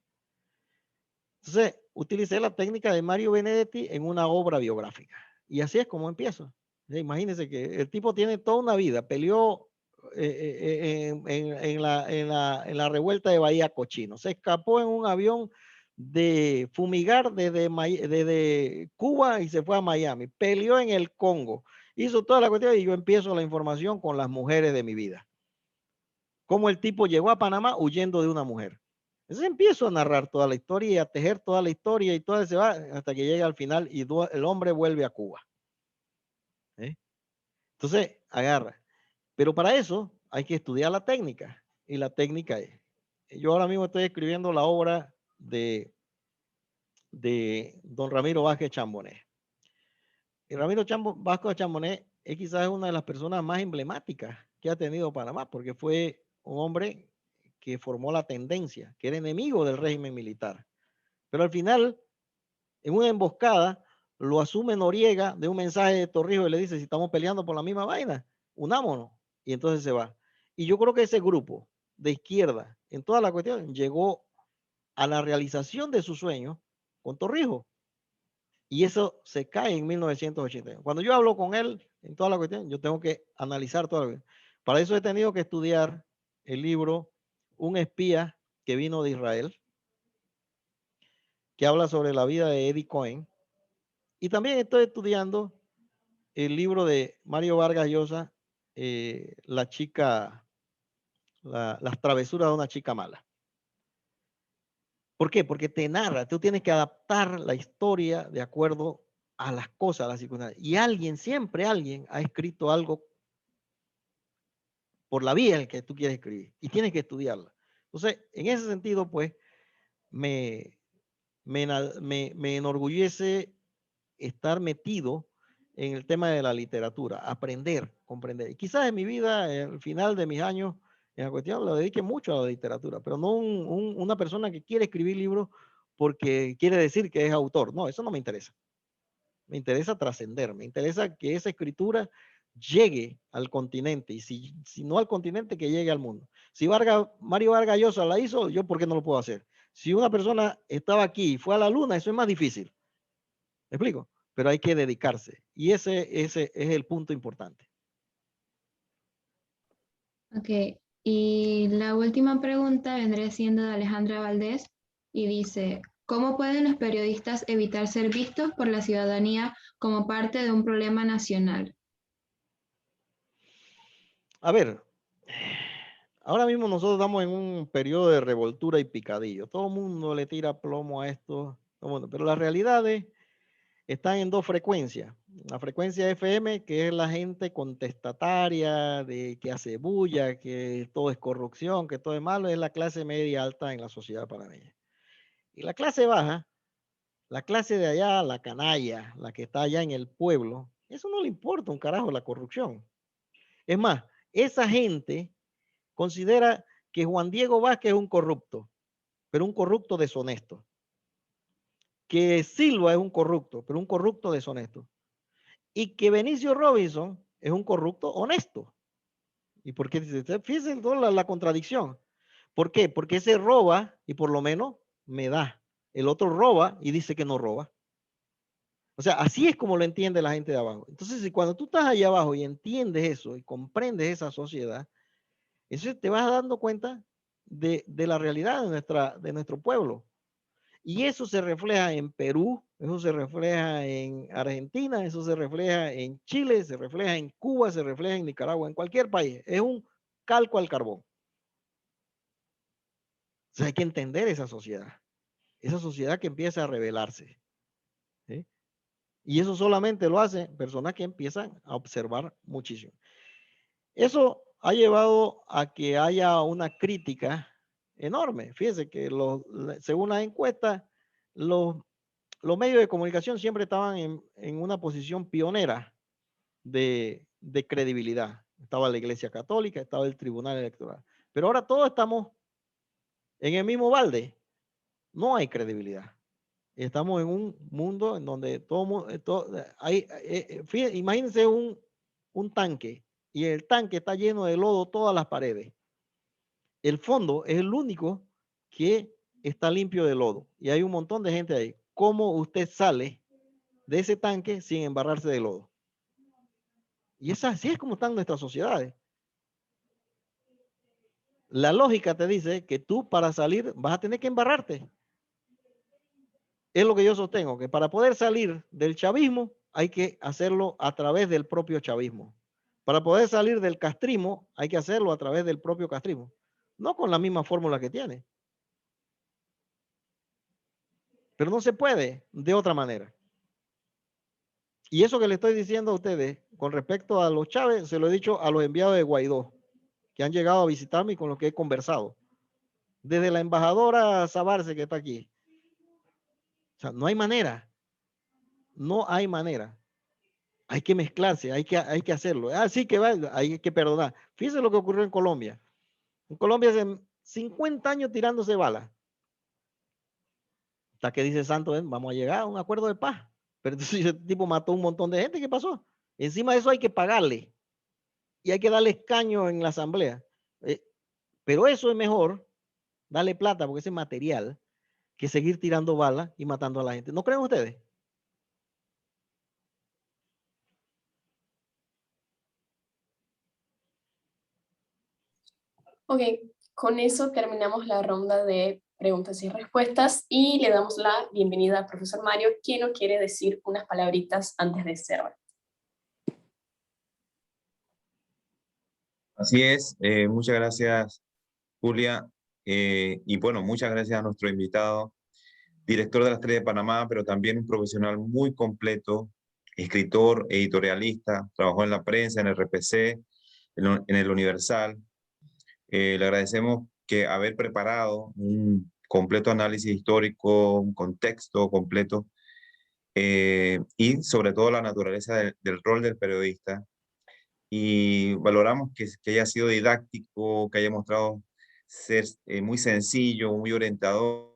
Speaker 5: Entonces, utilicé la técnica de Mario Benedetti en una obra biográfica. Y así es como empiezo. Imagínense que el tipo tiene toda una vida, peleó en la revuelta de Bahía Cochino, se escapó en un avión de fumigar desde Cuba y se fue a Miami, peleó en el Congo, hizo toda la cuestión y yo empiezo la información con las mujeres de mi vida. Cómo el tipo llegó a Panamá huyendo de una mujer. Entonces empiezo a narrar toda la historia y a tejer toda la historia y todo se va hasta que llega al final y el hombre vuelve a Cuba. Entonces, agarra. Pero para eso hay que estudiar la técnica. Y la técnica es, yo ahora mismo estoy escribiendo la obra de don Ramiro Vázquez Chambonet. Y Ramiro Vázquez Chambonet es quizás una de las personas más emblemáticas que ha tenido Panamá, porque fue un hombre que formó la tendencia, que era enemigo del régimen militar. Pero al final, en una emboscada, lo asume Noriega de un mensaje de Torrijos y le dice, si estamos peleando por la misma vaina, unámonos. Y entonces se va. Y yo creo que ese grupo de izquierda, en toda la cuestión, llegó a la realización de su sueño con Torrijos. Y eso se cae en 1981. Cuando yo hablo con él en toda la cuestión, yo tengo que analizar toda la cuestión. Para eso he tenido que estudiar el libro Un espía que vino de Israel, que habla sobre la vida de Eddie Cohen. Y también estoy estudiando el libro de Mario Vargas Llosa, las travesuras de una chica mala. ¿Por qué? Porque te narra, tú tienes que adaptar la historia de acuerdo a las cosas, a las circunstancias. Y siempre alguien ha escrito algo por la vía en que tú quieres escribir y tienes que estudiarla. Entonces, en ese sentido, pues, me enorgullece estar metido en el tema de la literatura, aprender, comprender. Y quizás en mi vida, al final de mis años, en la cuestión, lo dedique mucho a la literatura, pero no una persona que quiere escribir libros porque quiere decir que es autor. No, eso no me interesa. Me interesa trascender, me interesa que esa escritura llegue al continente y si no al continente, que llegue al mundo. Si Mario Vargas Llosa la hizo, yo ¿por qué no lo puedo hacer? Si una persona estaba aquí y fue a la luna, eso es más difícil. ¿Me explico? Pero hay que dedicarse. Y ese es el punto importante.
Speaker 7: Ok, y la última pregunta vendría siendo de Alejandra Valdés y dice, ¿cómo pueden los periodistas evitar ser vistos por la ciudadanía como parte de un problema nacional?
Speaker 5: A ver, ahora mismo nosotros estamos en un periodo de revoltura y picadillo. Todo el mundo le tira plomo a esto, pero la realidad es están en dos frecuencias. La frecuencia FM, que es la gente contestataria, de que hace bulla, que todo es corrupción, que todo es malo, es la clase media alta en la sociedad panameña. Y la clase baja, la clase de allá, la canalla, la que está allá en el pueblo, eso no le importa un carajo la corrupción. Es más, esa gente considera que Juan Diego Vázquez es un corrupto, pero un corrupto deshonesto. Que Silva es un corrupto, pero un corrupto deshonesto. Y que Benicio Robinson es un corrupto honesto. ¿Y por qué? Fíjense la contradicción. ¿Por qué? Porque ese roba y por lo menos me da. El otro roba y dice que no roba. O sea, así es como lo entiende la gente de abajo. Entonces, si cuando tú estás allá abajo y entiendes eso y comprendes esa sociedad, entonces te vas dando cuenta de la realidad de nuestro pueblo. Y eso se refleja en Perú, eso se refleja en Argentina, eso se refleja en Chile, se refleja en Cuba, se refleja en Nicaragua, en cualquier país. Es un calco al carbón. O sea, hay que entender esa sociedad que empieza a rebelarse. ¿Sí? Y eso solamente lo hacen personas que empiezan a observar muchísimo. Eso ha llevado a que haya una crítica enorme. Fíjense que según las encuestas, los medios de comunicación siempre estaban en una posición pionera de credibilidad. Estaba la Iglesia Católica, estaba el Tribunal Electoral. Pero ahora todos estamos en el mismo balde. No hay credibilidad. Estamos en un mundo en donde imagínense un tanque y el tanque está lleno de lodo todas las paredes. El fondo es el único que está limpio de lodo y hay un montón de gente ahí. ¿Cómo usted sale de ese tanque sin embarrarse de lodo? Y así es como están nuestras sociedades. La lógica te dice que tú para salir vas a tener que embarrarte. Es lo que yo sostengo, que para poder salir del chavismo hay que hacerlo a través del propio chavismo. Para poder salir del castrismo hay que hacerlo a través del propio castrismo. No con la misma fórmula que tiene. Pero no se puede de otra manera. Y eso que le estoy diciendo a ustedes con respecto a los Chávez, se lo he dicho a los enviados de Guaidó, que han llegado a visitarme y con los que he conversado. Desde la embajadora Sabarce que está aquí. O sea, no hay manera. No hay manera. Hay que mezclarse, hay que hacerlo. Así que hay que perdonar. Fíjense lo que ocurrió en Colombia. En Colombia hace 50 años tirándose balas. Hasta que dice Santos, vamos a llegar a un acuerdo de paz. Pero entonces ese tipo mató un montón de gente, ¿qué pasó? Encima de eso hay que pagarle. Y hay que darle escaño en la asamblea. Pero eso es mejor, darle plata, porque ese es material, que seguir tirando balas y matando a la gente. ¿No creen ustedes?
Speaker 4: Ok, con eso terminamos la ronda de preguntas y respuestas y le damos la bienvenida al profesor Mario, quien nos quiere decir unas palabritas antes de cerrar.
Speaker 8: Así es, muchas gracias, Julia. Y bueno, muchas gracias a nuestro invitado, director de la Estrella de Panamá, pero también un profesional muy completo, escritor, editorialista, trabajó en la prensa, en el RPC, en el Universal. Le agradecemos que haber preparado un completo análisis histórico, un contexto completo, y sobre todo la naturaleza del rol del periodista. Y valoramos que haya sido didáctico, que haya mostrado ser muy sencillo, muy orientador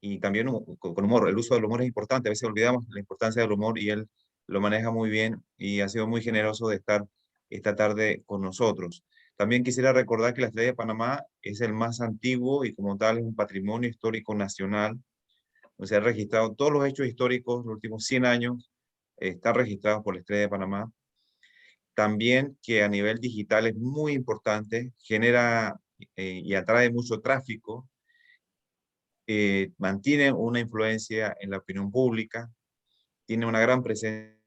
Speaker 8: y también con humor. El uso del humor es importante, a veces olvidamos la importancia del humor y él lo maneja muy bien y ha sido muy generoso de estar esta tarde con nosotros. También quisiera recordar que la Estrella de Panamá es el más antiguo y como tal es un patrimonio histórico nacional. Se han registrado todos los hechos históricos, los últimos 100 años, están registrados por la Estrella de Panamá. También que a nivel digital es muy importante, genera y atrae mucho tráfico, mantiene una influencia en la opinión pública, tiene una gran presencia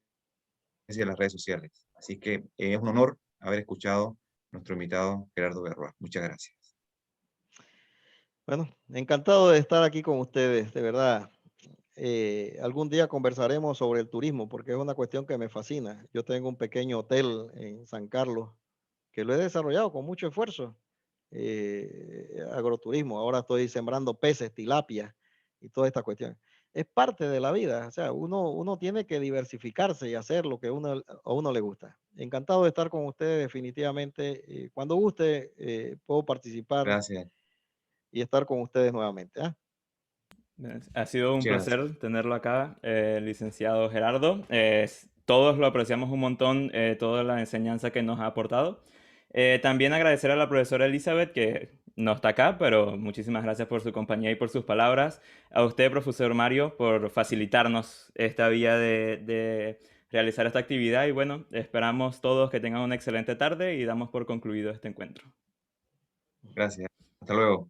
Speaker 8: en las redes sociales. Así que es un honor haber escuchado a nuestro invitado Gerardo Berroa. Muchas gracias.
Speaker 5: Bueno, encantado de estar aquí con ustedes, de verdad. Algún día conversaremos sobre el turismo, porque es una cuestión que me fascina. Yo tengo un pequeño hotel en San Carlos que lo he desarrollado con mucho esfuerzo. Agroturismo, ahora estoy sembrando peces, tilapia y toda esta cuestión. Es parte de la vida, o sea, uno tiene que diversificarse y hacer lo que a uno le gusta. Encantado de estar con ustedes definitivamente. Cuando guste, puedo participar
Speaker 8: Gracias.
Speaker 5: y estar con ustedes nuevamente.
Speaker 1: Ha sido un
Speaker 8: Muchas gracias.
Speaker 1: placer tenerlo acá, licenciado Gerardo. Todos lo apreciamos un montón, toda la enseñanza que nos ha aportado. También agradecer a la profesora Elizabeth, que no está acá, pero muchísimas gracias por su compañía y por sus palabras. A usted, profesor Mario, por facilitarnos esta vía de realizar esta actividad. Y bueno, esperamos todos que tengan una excelente tarde y damos por concluido este encuentro.
Speaker 8: Gracias. Hasta luego.